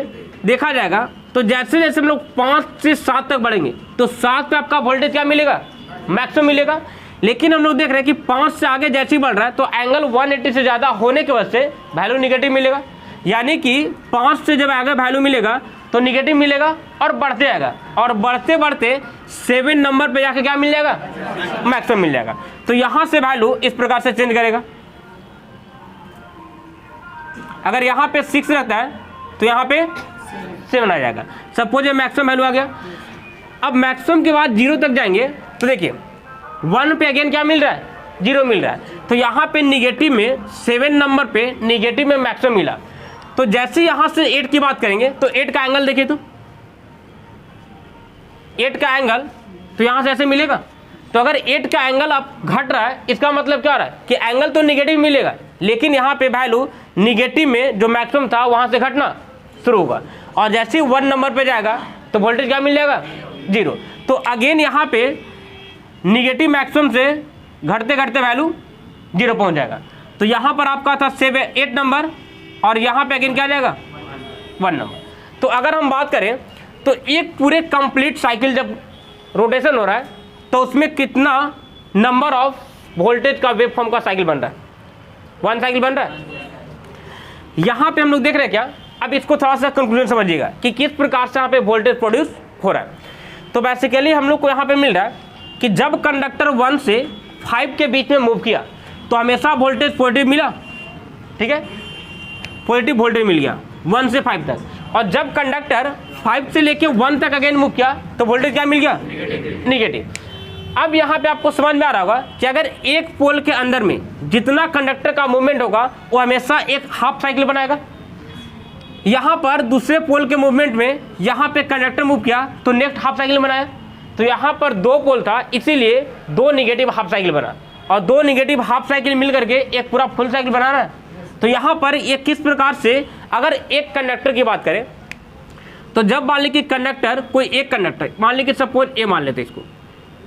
देखा जाएगा तो जैसे जैसे हम लोग 5 से 7 तक बढ़ेंगे तो 7 पे आपका वोल्टेज क्या मिलेगा, मैक्सिमम मिलेगा। लेकिन हम लोग देख रहे हैं कि 5 से आगे जैसे ही बढ़ रहा है तो एंगल 180 से ज़्यादा होने की वजह से वैल्यू निगेटिव मिलेगा। यानी कि 5 से जब आगे वैल्यू मिलेगा तो निगेटिव मिलेगा और बढ़ते आएगा और बढ़ते बढ़ते 7 नंबर पे जाके क्या मिल जाएगा, मैक्सिमम मिल जाएगा। तो यहाँ से वैल्यू इस प्रकार से चेंज करेगा। अगर यहाँ पे 6 रहता है तो यहाँ पे 7 आ जाएगा। सपोज ये मैक्सिमम वैल्यू आ गया। अब मैक्सिमम के बाद 0 तक जाएंगे तो देखिए 1 पे अगेन क्या मिल रहा है, 0 मिल रहा है। तो यहाँ पे निगेटिव में 7 नंबर पे निगेटिव में मैक्सिमम मिला। तो जैसे यहाँ से 8 की बात करेंगे तो 8 का एंगल देखिए, तो 8 का एंगल तो यहाँ से ऐसे मिलेगा। तो अगर 8 का एंगल आप घट रहा है इसका मतलब क्या हो रहा है कि एंगल तो निगेटिव मिलेगा, लेकिन यहाँ पे वैल्यू निगेटिव में जो मैक्सिमम था वहाँ से घटना शुरू होगा और जैसे ही 1 नंबर पे जाएगा तो वोल्टेज क्या मिल जाएगा, 0। तो अगेन यहाँ पे निगेटिव मैक्सिमम से घटते घटते वैल्यू 0 पहुँच जाएगा। तो यहाँ पर आपका था 8 नंबर और यहाँ पे अगेन क्या जाएगा, 1 नंबर। तो अगर हम बात करें तो एक पूरे कंप्लीट साइकिल जब रोटेशन हो रहा है तो उसमें कितना नंबर ऑफ वोल्टेज का वेव फॉर्म का साइकिल बन रहा है, 1 साइकिल बन रहा है। यहाँ पे हम लोग देख रहे हैं क्या, अब इसको थोड़ा सा कंक्लूजन समझिएगा कि किस प्रकार से यहाँ पे वोल्टेज प्रोड्यूस हो रहा है। तो बेसिकली हम लोग को यहाँ पे मिल रहा है कि जब कंडक्टर 1 से 5 के बीच में मूव किया तो हमेशा वोल्टेज पॉजिटिव मिला, ठीक है, पॉजिटिव वोल्टेज मिल गया 1 से 5 तक। और जब कंडक्टर 5 से लेके 1 तक अगेन मूव किया तो वोल्टेज क्या मिल गया, निगेटिव। अब यहाँ पे आपको समझ में आ रहा होगा कि अगर एक पोल के अंदर में जितना कंडक्टर का मूवमेंट होगा वो हमेशा एक हाफ साइकिल बनाएगा। यहाँ पर दूसरे पोल के मूवमेंट में यहाँ पे कंडक्टर मूव किया तो नेक्स्ट हाफ साइकिल बनाया, तो यहाँ पर 2 पोल था, इसीलिए 2 निगेटिव हाफ साइकिल बना, और 2 निगेटिव हाफ साइकिल मिल करके एक पूरा फुल साइकिल बना रहा है। तो यहाँ पर ये किस प्रकार से, अगर एक कंडक्टर की बात करें तो जब मान ली कि कंडक्टर, कोई एक कंडक्टर, मान ली कि सपोज ए मान लेते इसको,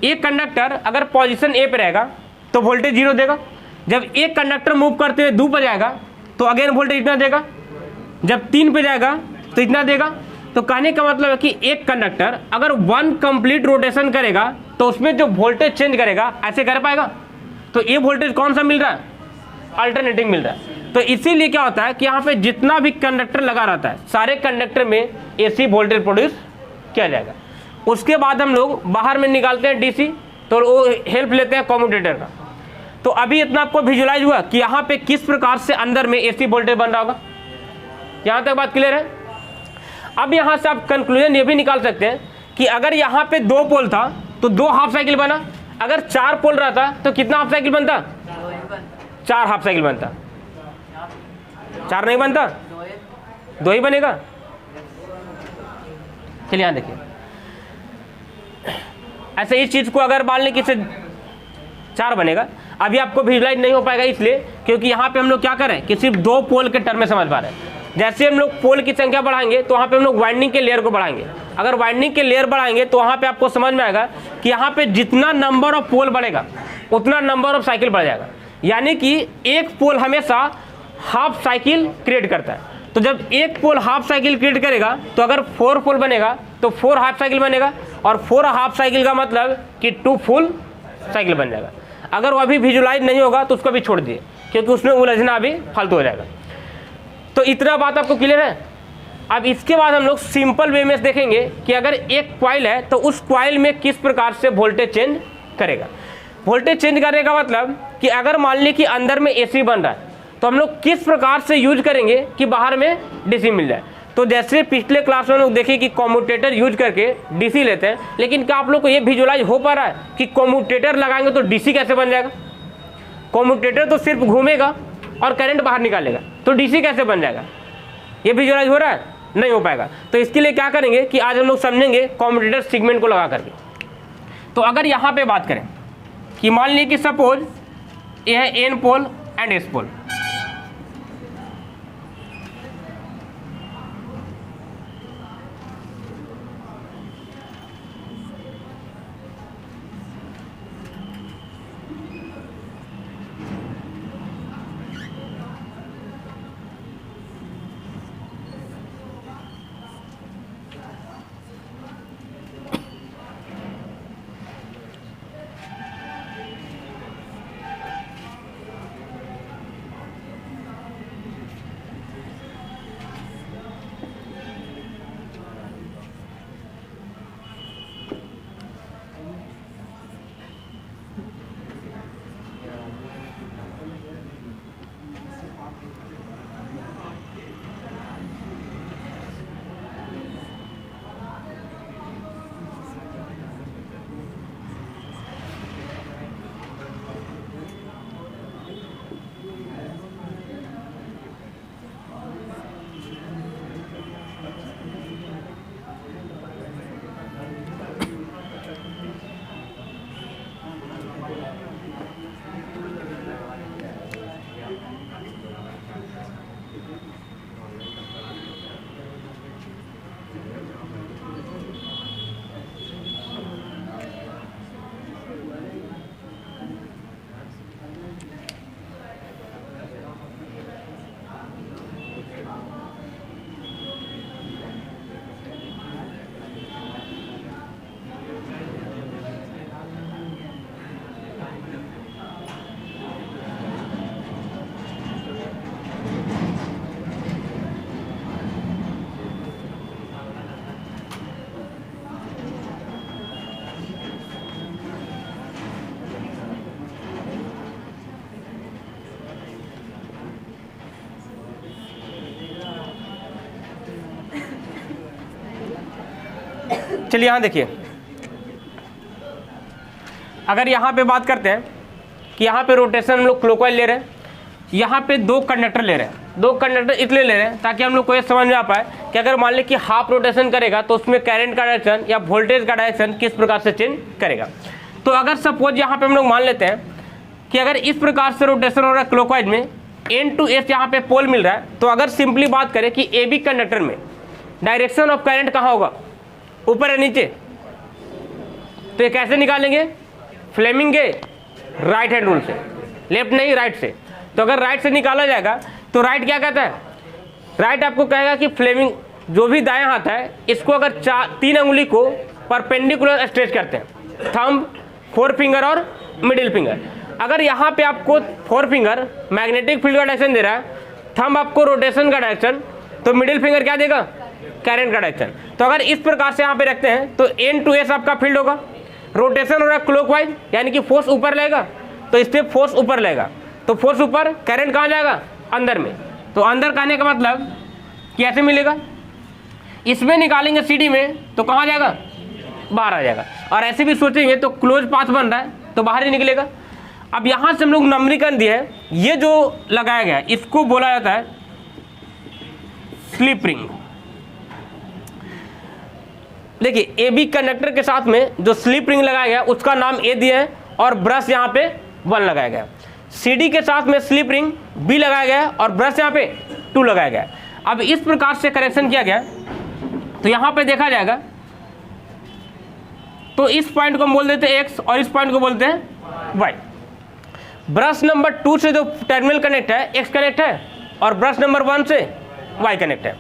एक कंडक्टर अगर पोजीशन ए पे रहेगा तो वोल्टेज 0 देगा। जब एक कंडक्टर मूव करते हुए 2 पे जाएगा तो अगेन वोल्टेज इतना देगा। जब 3 पे जाएगा तो इतना देगा। तो कहने का मतलब है कि एक कंडक्टर अगर 1 कंप्लीट रोटेशन करेगा तो उसमें जो वोल्टेज चेंज करेगा ऐसे कर पाएगा। तो ये वोल्टेज कौन सा मिल रहा है, अल्टरनेटिंग मिल रहा है। तो इसीलिए क्या होता है कि यहाँ पे जितना भी कंडक्टर लगा रहता है सारे कंडक्टर में एसी वोल्टेज प्रोड्यूस किया जाएगा। उसके बाद हम लोग बाहर में निकालते हैं डीसी, तो वो हेल्प लेते हैं कम्यूटेटर का। तो अभी इतना आपको विजुलाइज हुआ कि यहाँ पे किस प्रकार से अंदर में एसी वोल्टेज बन रहा होगा। यहाँ तक बात क्लियर है। अब यहाँ से आप कंक्लूजन ये भी निकाल सकते हैं कि अगर यहाँ पे 2 पोल था तो 2 हाफ साइकिल बना, अगर 4 पोल रहता तो कितना हाफ साइकिल बनता, 4 हाफ साइकिल बनता। 4 नहीं बनता, 2 ही बनेगा। चलिए यहाँ देखिए, ऐसे इस चीज को अगर मान लें कि 4 बनेगा, अभी आपको विजुलाइज नहीं हो पाएगा इसलिए क्योंकि यहाँ पे हम लोग क्या करें कि सिर्फ 2 पोल के टर्म में समझ पा रहे हैं। जैसे हम लोग पोल की संख्या बढ़ाएंगे तो वहाँ पे हम लोग वाइंडिंग के लेयर को बढ़ाएंगे। अगर वाइंडिंग के लेयर बढ़ाएंगे तो वहाँ पे आपको समझ में आएगा कि यहाँ पे जितना नंबर ऑफ पोल बढ़ेगा उतना नंबर ऑफ साइकिल बढ़ जाएगा। यानी कि एक पोल हमेशा हाफ साइकिल क्रिएट करता है। तो जब एक पोल हाफ साइकिल क्रिएट करेगा तो अगर 4 पोल बनेगा तो 4 हाफ साइकिल बनेगा, और 4 हाफ साइकिल का मतलब कि 2 फुल साइकिल बन जाएगा। अगर वो अभी विजुलाइज नहीं होगा तो उसको भी छोड़ दिए क्योंकि उसमें उलझना अभी फालतू हो जाएगा। तो इतना बात आपको क्लियर है। अब इसके बाद हम लोग सिंपल वे में देखेंगे कि अगर एक कॉइल है तो उस कॉइल में किस प्रकार से वोल्टेज चेंज करेगा। वोल्टेज चेंज करने का मतलब कि अगर मान ली कि अंदर में एसी बन रहा है तो हम लोग किस प्रकार से यूज करेंगे कि बाहर में डीसी मिल जाए। तो जैसे पिछले क्लास में हम लोग देखे कि कम्यूटेटर यूज करके डीसी लेते हैं, लेकिन क्या आप लोग को ये विजुलाइज हो पा रहा है कि कम्यूटेटर लगाएंगे तो डीसी कैसे बन जाएगा। कम्यूटेटर तो सिर्फ घूमेगा और करंट बाहर निकालेगा, तो डीसी कैसे बन जाएगा। ये विजुलाइज हो रहा है, नहीं हो पाएगा। तो इसके लिए क्या करेंगे कि आज हम लोग समझेंगे कम्यूटेटर सेगमेंट को लगा करके। तो अगर यहाँ पे बात करें कि मान लीजिए कि सपोज ये है N pole and S pole, चलिए यहाँ देखिए, अगर यहाँ पे बात करते हैं कि यहाँ पे रोटेशन हम लोग क्लॉकवाइज ले रहे हैं, यहाँ पे 2 कंडक्टर ले रहे हैं। दो कंडक्टर इसलिए ले रहे हैं ताकि हम लोग को ये समझ में आ पाए कि अगर मान लें कि हाफ रोटेशन करेगा तो उसमें करंट का डायरेक्शन या वोल्टेज का डायरेक्शन किस प्रकार से चेंज करेगा। तो अगर सपोज यहाँ पे हम लोग मान लेते हैं कि अगर इस प्रकार से रोटेशन हो रहा है क्लॉकवाइज में, एन टू एस यहाँ पे पोल मिल रहा है, तो अगर सिंपली बात करें कि ए बी कंडक्टर में डायरेक्शन ऑफ करंट कहाँ होगा, ऊपर या नीचे, तो ये कैसे निकालेंगे, फ्लेमिंग के राइट हैंड रूल से, लेफ्ट नहीं राइट से। तो अगर राइट से निकाला जाएगा तो राइट क्या कहता है, राइट आपको कहेगा कि फ्लेमिंग जो भी दाएं हाथ है इसको अगर 3 अंगुली को परपेंडिकुलर स्ट्रेच करते हैं, थंब, 4 फिंगर और मिडिल फिंगर। अगर यहाँ पे आपको 4 फिंगर मैग्नेटिक फील्ड का डायरेक्शन दे रहा है, थंब आपको रोटेशन का डायरेक्शन, तो मिडिल फिंगर क्या देगा, करंट का डायरेक्शन। तो अगर इस प्रकार से यहाँ पे रखते हैं तो एन टू एस आपका फील्ड होगा, रोटेशन हो रहा है क्लॉकवाइज यानी कि फोर्स ऊपर लेगा, तो इस पे फोर्स ऊपर लेगा, तो फोर्स ऊपर, करंट कहाँ जाएगा, अंदर में। तो अंदर कहने का मतलब कि ऐसे मिलेगा, इसमें निकालेंगे सीडी में तो कहाँ जाएगा, बाहर आ जाएगा। और ऐसे भी सोचेंगे तो क्लोज पाथ बन रहा है तो बाहर ही निकलेगा। अब यहाँ से हम लोग नंबरीकरण दिए है, ये जो लगाया गया इसको बोला जाता है स्लिप रिंग। देखिए ए बी कंडक्टर के साथ में जो स्लिप रिंग लगाया गया उसका नाम ए दिया है और ब्रश यहाँ पे 1 लगाया गया। सीडी के साथ में स्लिप रिंग बी लगाया गया और ब्रश यहाँ पे 2 लगाया गया। अब इस प्रकार से करेक्शन किया गया तो यहाँ पे देखा जाएगा तो इस पॉइंट को हम बोल देते हैं एक्स और इस पॉइंट को बोलते हैं वाई। ब्रश नंबर 2 से जो टर्मिनल कनेक्ट है एक्स कनेक्ट है और ब्रश नंबर 1 से वाई कनेक्ट है।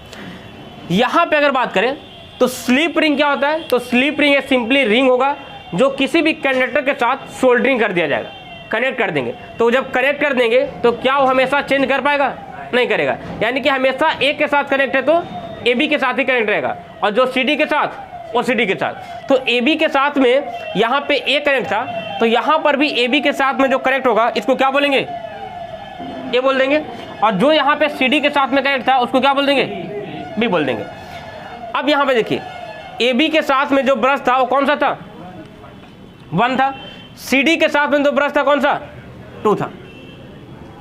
यहाँ पे अगर बात करें तो स्लिप रिंग क्या होता है, तो स्लिप रिंग एक सिंपली रिंग होगा जो किसी भी कंडक्टर के साथ सोल्डरिंग कर दिया जाएगा, कनेक्ट कर देंगे। तो जब कनेक्ट कर देंगे तो क्या वो हमेशा चेंज कर पाएगा, नहीं करेगा। यानी कि हमेशा ए के साथ कनेक्ट है तो ए बी के साथ ही कनेक्ट रहेगा और जो सी डी के साथ वो सी डी के साथ। तो ए बी के साथ में यहाँ पे ए कनेक्ट था तो यहाँ पर भी ए बी के साथ में जो कनेक्ट होगा इसको क्या बोलेंगे, ए बोल देंगे। और जो यहाँ पे सी डी के साथ में कनेक्ट था उसको क्या बोल देंगे, बी बोल देंगे। अब यहाँ पे देखिए ए बी के साथ में जो ब्रश था वो कौन सा था, 1 था। सी डी के साथ में जो ब्रश था कौन सा, 2 था,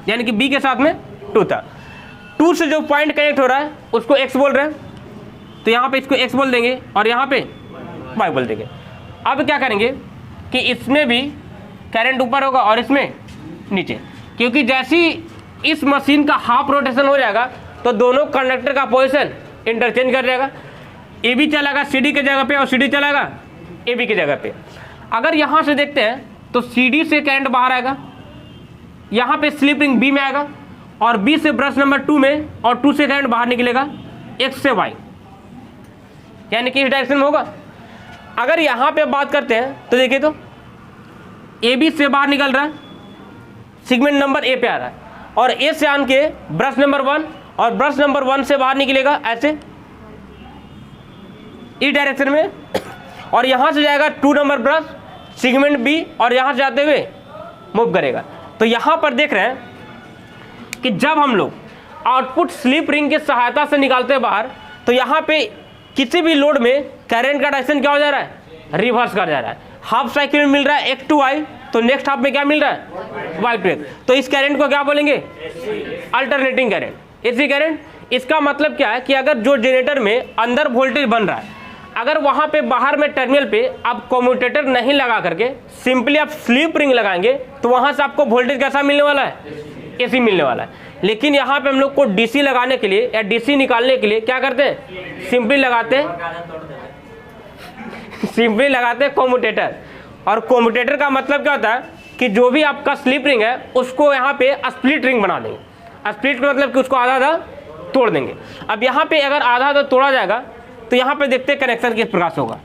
यानी कि बी के साथ में 2 था। 2 से जो पॉइंट कनेक्ट हो रहा है उसको एक्स बोल रहे हैं तो यहाँ पे इसको एक्स बोल देंगे और यहाँ पे वाई बोल देंगे। अब क्या करेंगे कि इसमें भी करंट ऊपर होगा और इसमें नीचे, क्योंकि जैसी इस मशीन का हाफ रोटेशन हो जाएगा तो दोनों कंडक्टर का पोजीशन इंटरचेंज कर जाएगा। ए बी चलेगा सी डी की जगह पे और सी डी चलेगा ए बी की जगह पे। अगर यहाँ से देखते हैं तो सी डी से करंट बाहर आएगा, यहाँ पे स्लिप रिंग बी में आएगा और बी से ब्रश नंबर 2 में और 2 से करंट बाहर निकलेगा एक्स से वाई, यानी कि इस डायरेक्शन में होगा। अगर यहाँ पे बात करते हैं तो देखिए तो ए बी से बाहर निकल रहा है, सेगमेंट नंबर ए पे आ रहा है और ए से आन के ब्रश नंबर 1 और ब्रश नंबर 1 से बाहर निकलेगा ऐसे इस डायरेक्शन में और यहाँ से जाएगा 2 नंबर ब्रश सेगमेंट बी और यहाँ से जाते हुए मूव करेगा। तो यहाँ पर देख रहे हैं कि जब हम लोग आउटपुट स्लिप रिंग की सहायता से निकालते हैं बाहर तो यहाँ पे किसी भी लोड में करंट का डायरेक्शन क्या हो जा रहा है, रिवर्स कर जा रहा है। हाफ साइकिल में मिल रहा है एक्स टू वाई तो नेक्स्ट हाफ में क्या मिल रहा है, वाई टू एक्स। तो इस करंट को क्या बोलेंगे, अल्टरनेटिंग करंट, एसी करंट। इसका मतलब क्या है कि अगर जो जनरेटर में अंदर वोल्टेज बन रहा है, अगर वहाँ पे बाहर में टर्मिनल पे आप कम्यूटेटर नहीं लगा करके सिंपली आप स्लिप रिंग लगाएंगे तो वहाँ से आपको वोल्टेज कैसा मिलने वाला है, एसी मिलने वाला है। लेकिन यहाँ पे हम लोग को डीसी लगाने के लिए या डीसी निकालने के लिए क्या करते हैं, सिंपली लगाते हैं कम्यूटेटर। और कम्यूटेटर का मतलब क्या होता है कि जो भी आपका स्लिप रिंग है उसको यहाँ पे स्प्लिट रिंग बना देंगे। स्प्लिट का मतलब कि उसको आधा आधा तोड़ देंगे। अब यहाँ पे अगर आधा आधा तोड़ा जाएगा तो यहाँ पे देखते हैं कनेक्शन किस प्रकार से होगा।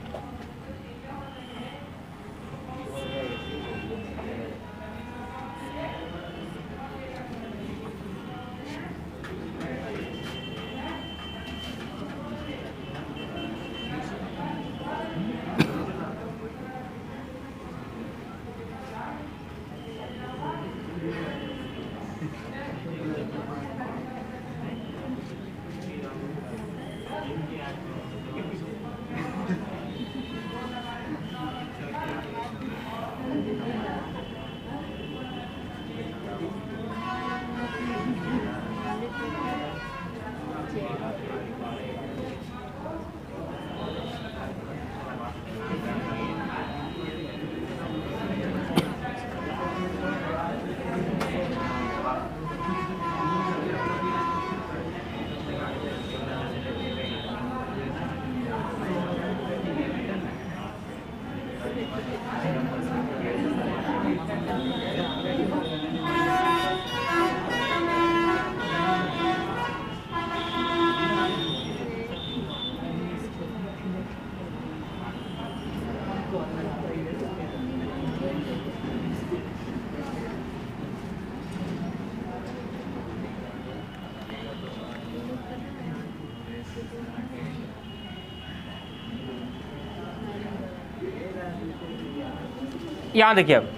यहाँ देखिए, अब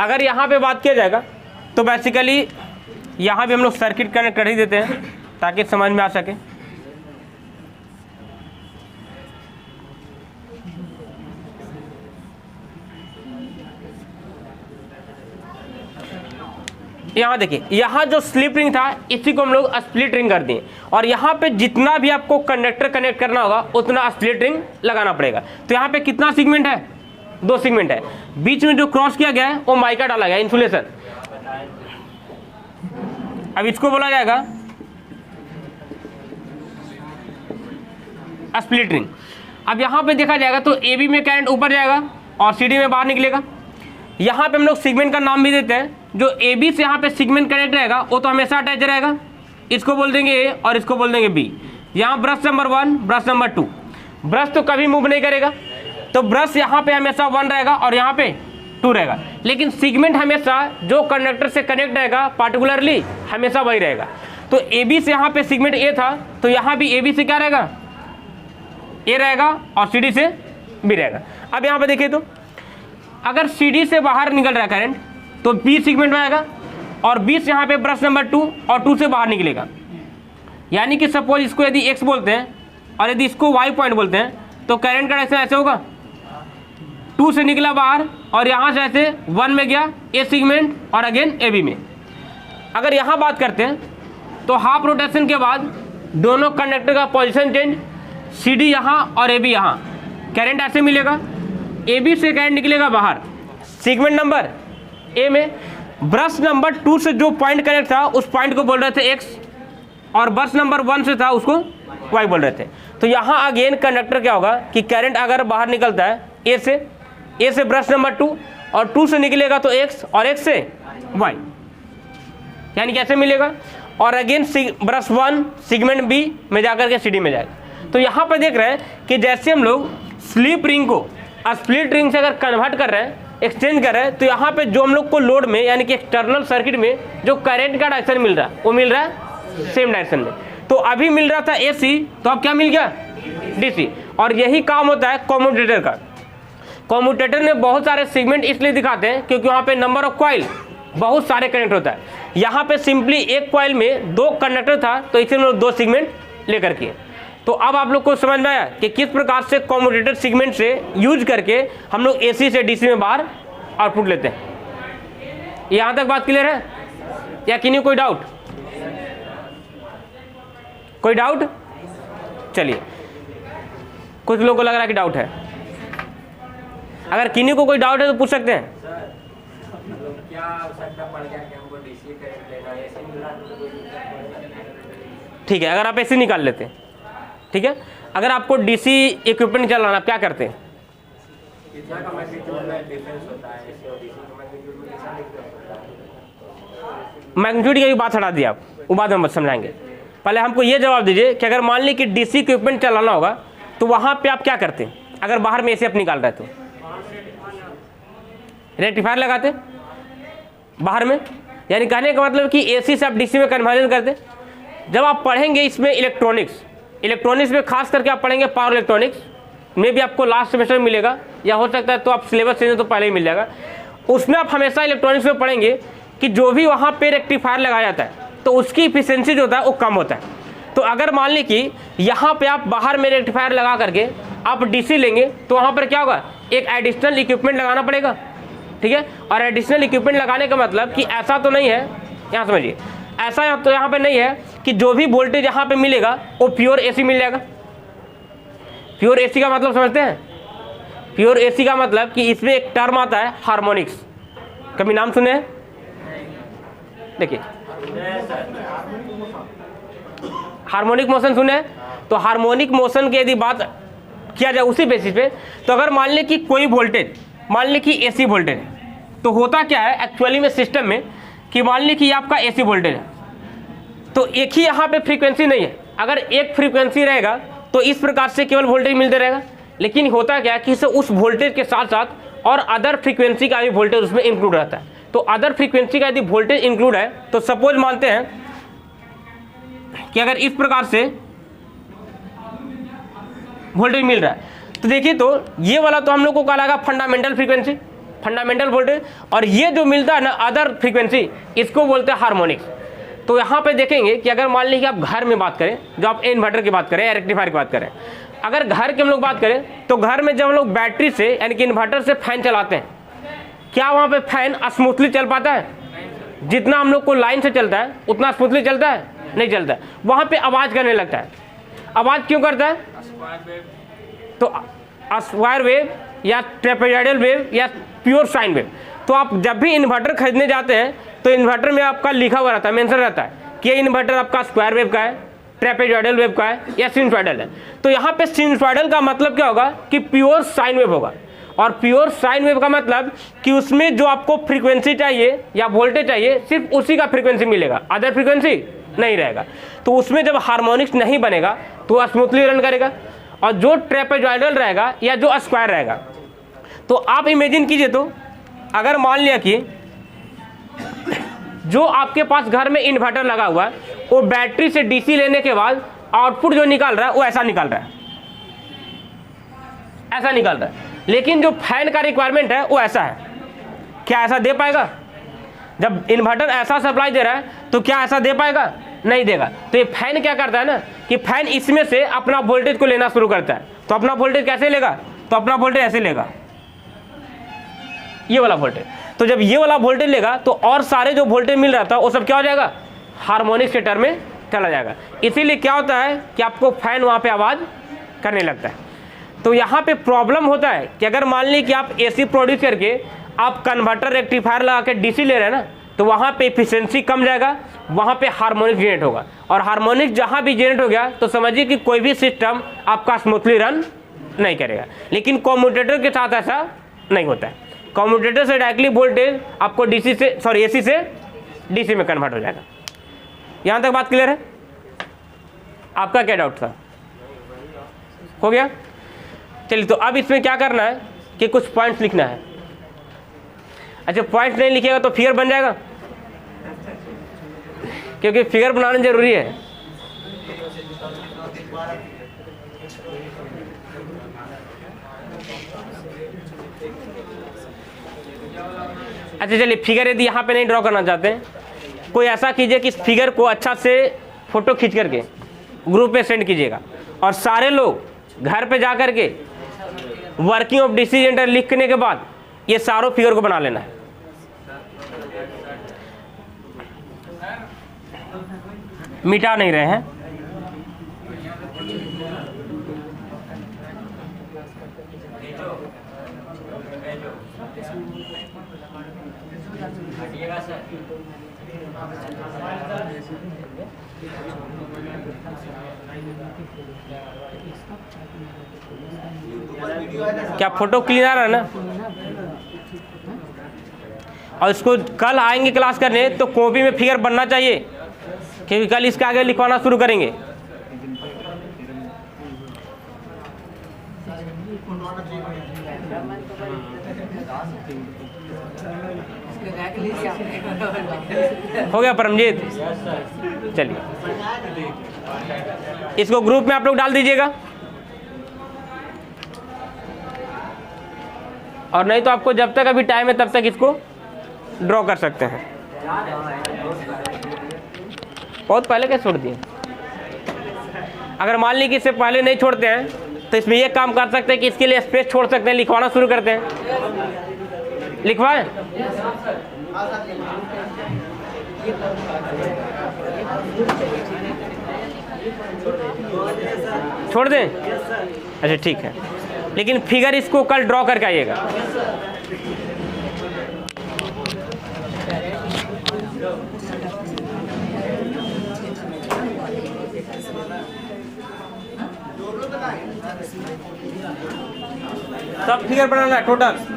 अगर यहाँ पे बात किया जाएगा तो बेसिकली यहाँ भी हम लोग सर्किट कनेक्ट कर ही देते हैं ताकि समझ में आ सके। यहाँ देखिए, यहाँ जो स्लिप रिंग था इसी को हम लोग स्प्लिट रिंग कर दिए, और यहाँ पे जितना भी आपको कंडक्टर कनेक्ट करना होगा उतना स्प्लिट रिंग लगाना पड़ेगा। तो यहाँ पे कितना सेगमेंट है? 2 सेगमेंट है। बीच में जो क्रॉस किया गया है वो माइका डाला गया, इंसुलेशन। अब इसको बोला जाएगा स्प्लिट रिंग। अब यहाँ पे देखा जाएगा तो AB में करंट ऊपर जाएगा और CD में बाहर निकलेगा। यहाँ पे हम लोग सेगमेंट का नाम भी देते हैं। जो AB से यहाँ पे सेगमेंट कनेक्ट रहेगा वो तो हमेशा अटैच रहेगा, इसको बोल देंगे A और इसको बोल देंगे B। यहाँ brush number 1, brush number 2, brush तो कभी मूव नहीं करेगा, तो ब्रश यहाँ पे हमेशा 1 रहेगा और यहाँ पे 2 रहेगा। लेकिन सेगमेंट हमेशा जो कंडक्टर से कनेक्ट रहेगा पार्टिकुलरली हमेशा वही रहेगा। तो AB से यहाँ पे सेगमेंट A था तो यहाँ भी AB से क्या रहेगा? A रहेगा और CD से B रहेगा। अब यहाँ पे देखिए, तो अगर CD से बाहर निकल रहा है करंट तो B सेगमेंट में आएगा और B से यहाँ पे ब्रश नंबर 2 और 2 से बाहर निकलेगा। यानी कि सपोज इसको यदि X बोलते हैं और यदि इसको Y पॉइंट बोलते हैं तो करंट का ऐसे होगा, 2 से निकला बाहर और यहाँ से ऐसे 1 में गया A सेगमेंट और अगेन AB में। अगर यहाँ बात करते हैं तो हाफ रोटेशन के बाद दोनों कंडक्टर का पोजीशन चेंज, CD यहाँ और AB यहाँ, करंट ऐसे मिलेगा। AB से करंट निकलेगा बाहर सेगमेंट नंबर A में, ब्रश नंबर 2 से जो पॉइंट कनेक्ट था उस पॉइंट को बोल रहे थे X और ब्रश नंबर 1 से था उसको Y बोल रहे थे। तो यहाँ अगेन कंडक्टर क्या होगा कि करंट अगर बाहर निकलता है A से ब्रश नंबर 2 और 2 से निकलेगा तो X और X से Y, यानी कैसे मिलेगा? और अगेन ब्रश 1 सेगमेंट B में जाकर के CD में जाएगा। तो यहाँ पर देख रहे हैं कि जैसे हम लोग स्लिप रिंग को स्प्लिट रिंग से अगर कन्वर्ट कर रहे हैं, एक्सचेंज कर रहे हैं, तो यहाँ पे जो हम लोग को लोड में यानी कि एक्सटर्नल सर्किट में जो करंट का डायरेक्शन मिल रहा है वो मिल रहा है सेम डायरेक्शन में। तो अभी मिल रहा था AC, तो अब क्या मिल गया? DC। और यही काम होता है कॉम्यूटेटर का। कॉम्यूटेटर में बहुत सारे सेगमेंट इसलिए दिखाते हैं क्योंकि वहाँ पे नंबर ऑफ कॉइल बहुत सारे कनेक्ट होता है। यहाँ पे सिंपली एक कॉइल में 2 कंडक्टर था तो इसे हम लोग 2 सेगमेंट लेकर के। तो अब आप लोग को समझ में आया कि किस प्रकार से कॉम्यूटेटर सेगमेंट से यूज करके हम लोग AC से DC में बाहर आउटपुट लेते हैं। यहाँ तक बात क्लियर है या किन्हीं कोई डाउट? कोई डाउट? चलिए, कुछ लोगों को लग रहा है कि डाउट है। अगर किन्हीं को कोई डाउट है तो पूछ सकते हैं। क्या आवश्यकता पड़ गया कि हमको DC करंट लेना है? AC मिला ठीक है, अगर आप AC निकाल लेते हैं, ठीक है। अगर आपको DC इक्विपमेंट चलाना, आप क्या करते हैं? कितना का मैग्नीट्यूड में डिफरेंस होता है AC और DC का मैग्नीट्यूड में कितना डिफरेंस होता है? मैग्नीट्यूड की बात हटा दी आप, वो बाद में समझाएंगे। पहले हमको ये जवाब दीजिए कि अगर मान ली कि DC इक्विपमेंट चलाना होगा तो वहाँ पे आप क्या करते हैं? अगर बाहर में AC आप निकाल रहे तो रेक्टिफायर लगाते बाहर में, यानी कहने का मतलब कि AC से आप DC में कन्वर्जन करते। जब आप पढ़ेंगे इसमें इलेक्ट्रॉनिक्स में खास करके आप पढ़ेंगे पावर इलेक्ट्रॉनिक्स में भी आपको लास्ट सेमेस्टर में मिलेगा, या हो सकता है तो आप सिलेबस चेंज तो पहले ही मिल जाएगा। उसमें आप हमेशा इलेक्ट्रॉनिक्स में पढ़ेंगे कि जो भी वहाँ पे रेक्टिफायर लगाया जाता है तो उसकी इफिशिएंसी जो होता है वो कम होता है। तो अगर मान ली कि यहाँ पे आप बाहर में रेक्टिफायर लगा करके आप DC लेंगे तो वहाँ पर क्या होगा? एक एडिशनल इक्विपमेंट लगाना पड़ेगा, ठीक है। और एडिशनल इक्विपमेंट लगाने का मतलब कि ऐसा तो नहीं है, यहाँ समझिए, ऐसा तो यहाँ पे नहीं है कि जो भी वोल्टेज यहाँ पे मिलेगा वो प्योर AC मिल जाएगा। प्योर AC का मतलब समझते हैं? प्योर AC का मतलब कि इसमें एक टर्म आता है हार्मोनिक्स, कभी नाम सुने हैं? देखिए, हार्मोनिक मोशन सुने हैं? तो हार्मोनिक मोशन की यदि बात किया जाए उसी बेसिस पे, तो अगर मान लें कि कोई वोल्टेज, मान लें कि AC वोल्टेज है, तो होता क्या है एक्चुअली में सिस्टम में कि मान ली कि आपका AC वोल्टेज है तो एक ही यहाँ पे फ्रीक्वेंसी नहीं है। अगर एक फ्रीक्वेंसी रहेगा तो इस प्रकार से केवल वोल्टेज मिलते रहेगा, लेकिन होता क्या है कि उस वोल्टेज के साथ साथ और अदर फ्रीक्वेंसी का भी वोल्टेज उसमें इंक्लूड रहता है। तो अदर फ्रीक्वेंसी का यदि वोल्टेज इंक्लूड है तो सपोज मानते हैं कि अगर इस प्रकार से वोल्टेज मिल रहा है तो देखिए, तो ये वाला तो हम लोग को कहा लगा फंडामेंटल फ्रीक्वेंसी, फंडामेंटल वोल्टेज, और ये जो मिलता है ना अदर फ्रीक्वेंसी, इसको बोलते हैं हार्मोनिक्स। तो यहाँ पे देखेंगे कि अगर मान लीजिए आप घर में बात करें, जो आप इन्वर्टर की बात करें, रेक्टिफायर की बात करें, अगर घर के हम लोग बात करें तो घर में जब हम लोग बैटरी से यानी कि इन्वर्टर से फैन चलाते हैं, क्या वहाँ पे फैन स्मूथली चल पाता है? जितना हम लोग को लाइन से चलता है उतना स्मूथली चलता है? नहीं चलता है, वहाँ पे आवाज़ करने लगता है। आवाज़ क्यों करता है? तो स्क्वायर वेव या ट्रेपेजॉइडल वेव या प्योर साइन वेव। तो आप जब भी इन्वर्टर खरीदने जाते हैं तो इन्वर्टर में आपका लिखा हुआ रहता है, मेंशन रहता है कि ये इन्वर्टर आपका स्क्वायर वेव का है, ट्रेपेजॉइडल वेव का है या सिनुसॉइडल है। तो यहाँ पे सिनुसॉइडल का मतलब क्या होगा कि प्योर साइन वेव होगा, और प्योर साइन वेव का मतलब कि उसमें जो आपको फ्रीक्वेंसी चाहिए या वोल्टेज चाहिए सिर्फ उसी का फ्रीक्वेंसी मिलेगा, अदर फ्रीक्वेंसी नहीं रहेगा। तो उसमें जब हार्मोनिक्स नहीं बनेगा तो वह स्मूथली रन करेगा। और जो ट्रेपेजॉइडल रहेगा या जो स्क्वायर रहेगा, तो आप इमेजिन कीजिए, तो अगर मान लिया कि जो आपके पास घर में इन्वर्टर लगा हुआ है वो बैटरी से डीसी लेने के बाद आउटपुट जो निकाल रहा है वो ऐसा निकाल रहा है, ऐसा निकाल रहा है। लेकिन जो फैन का रिक्वायरमेंट है वो ऐसा है, क्या ऐसा दे पाएगा? जब इन्वर्टर ऐसा सप्लाई दे रहा है तो क्या ऐसा दे पाएगा? नहीं देगा। तो ये फैन क्या करता है ना कि फैन इसमें से अपना वोल्टेज को लेना शुरू करता है। तो अपना वोल्टेज कैसे लेगा? तो अपना वोल्टेज ऐसे लेगा, ये वाला वोल्टेज। तो जब ये वाला वोल्टेज लेगा तो और सारे जो वोल्टेज मिल रहा था वो सब क्या हो जाएगा? हार्मोनिक्स के टर्म में चला जाएगा। इसीलिए क्या होता है कि आपको फैन वहाँ पे आवाज़ करने लगता है। तो यहाँ पे प्रॉब्लम होता है कि अगर मान ली कि आप एसी प्रोड्यूस करके आप कन्वर्टर रेक्टिफायर लगा के डीसी ले रहे हैं ना, तो वहाँ पे एफिशिएंसी कम जाएगा, वहाँ पे हार्मोनिक्स जनरेट होगा, और हार्मोनिक्स जहाँ भी जनरेट हो गया तो समझिए कि कोई भी सिस्टम आपका स्मूथली रन नहीं करेगा। लेकिन कम्यूटेटर के साथ ऐसा नहीं होता है। कम्यूटेटर से डायरेक्टली वोल्टेज आपको एसी से डीसी में कन्वर्ट हो जाएगा। यहाँ तक बात क्लियर है? आपका क्या डाउट था? हो गया? चलिए, तो अब इसमें क्या करना है कि कुछ पॉइंट्स लिखना है। अच्छा, पॉइंट्स नहीं लिखेगा तो फिगर बन जाएगा, क्योंकि फिगर बनाना जरूरी है। अच्छा चलिए, फिगर यदि यहाँ पे नहीं ड्रॉ करना चाहते हैं, कोई ऐसा कीजिए कि इस फिगर को अच्छा से फोटो खींच करके ग्रुप पे सेंड कीजिएगा, और सारे लोग घर पे जा करके वर्किंग ऑफ डीसी जनरेटर लिखने के बाद ये सारों फिगर को बना लेना है। मिटा नहीं रहे हैं। क्या फोटो क्लियर आ रहा है ना? और इसको कल आएंगे क्लास करने तो कॉपी में फिगर बनना चाहिए, क्योंकि कल इसके आगे लिखवाना शुरू करेंगे। हो गया परमजीत? चलिए, इसको ग्रुप में आप लोग डाल दीजिएगा, और नहीं तो आपको जब तक अभी टाइम है तब तक इसको ड्रॉ कर सकते हैं। बहुत पहले क्या छोड़ दिए? अगर मान ली कि इससे पहले नहीं छोड़ते हैं तो इसमें ये काम कर सकते हैं कि इसके लिए स्पेस छोड़ सकते हैं, लिखवाना शुरू करते हैं। लिखवाएं? छोड़ दें? अच्छा ठीक है, लेकिन फिगर इसको कल ड्रॉ करके आइएगा। सब फिगर बनाना है टोटल।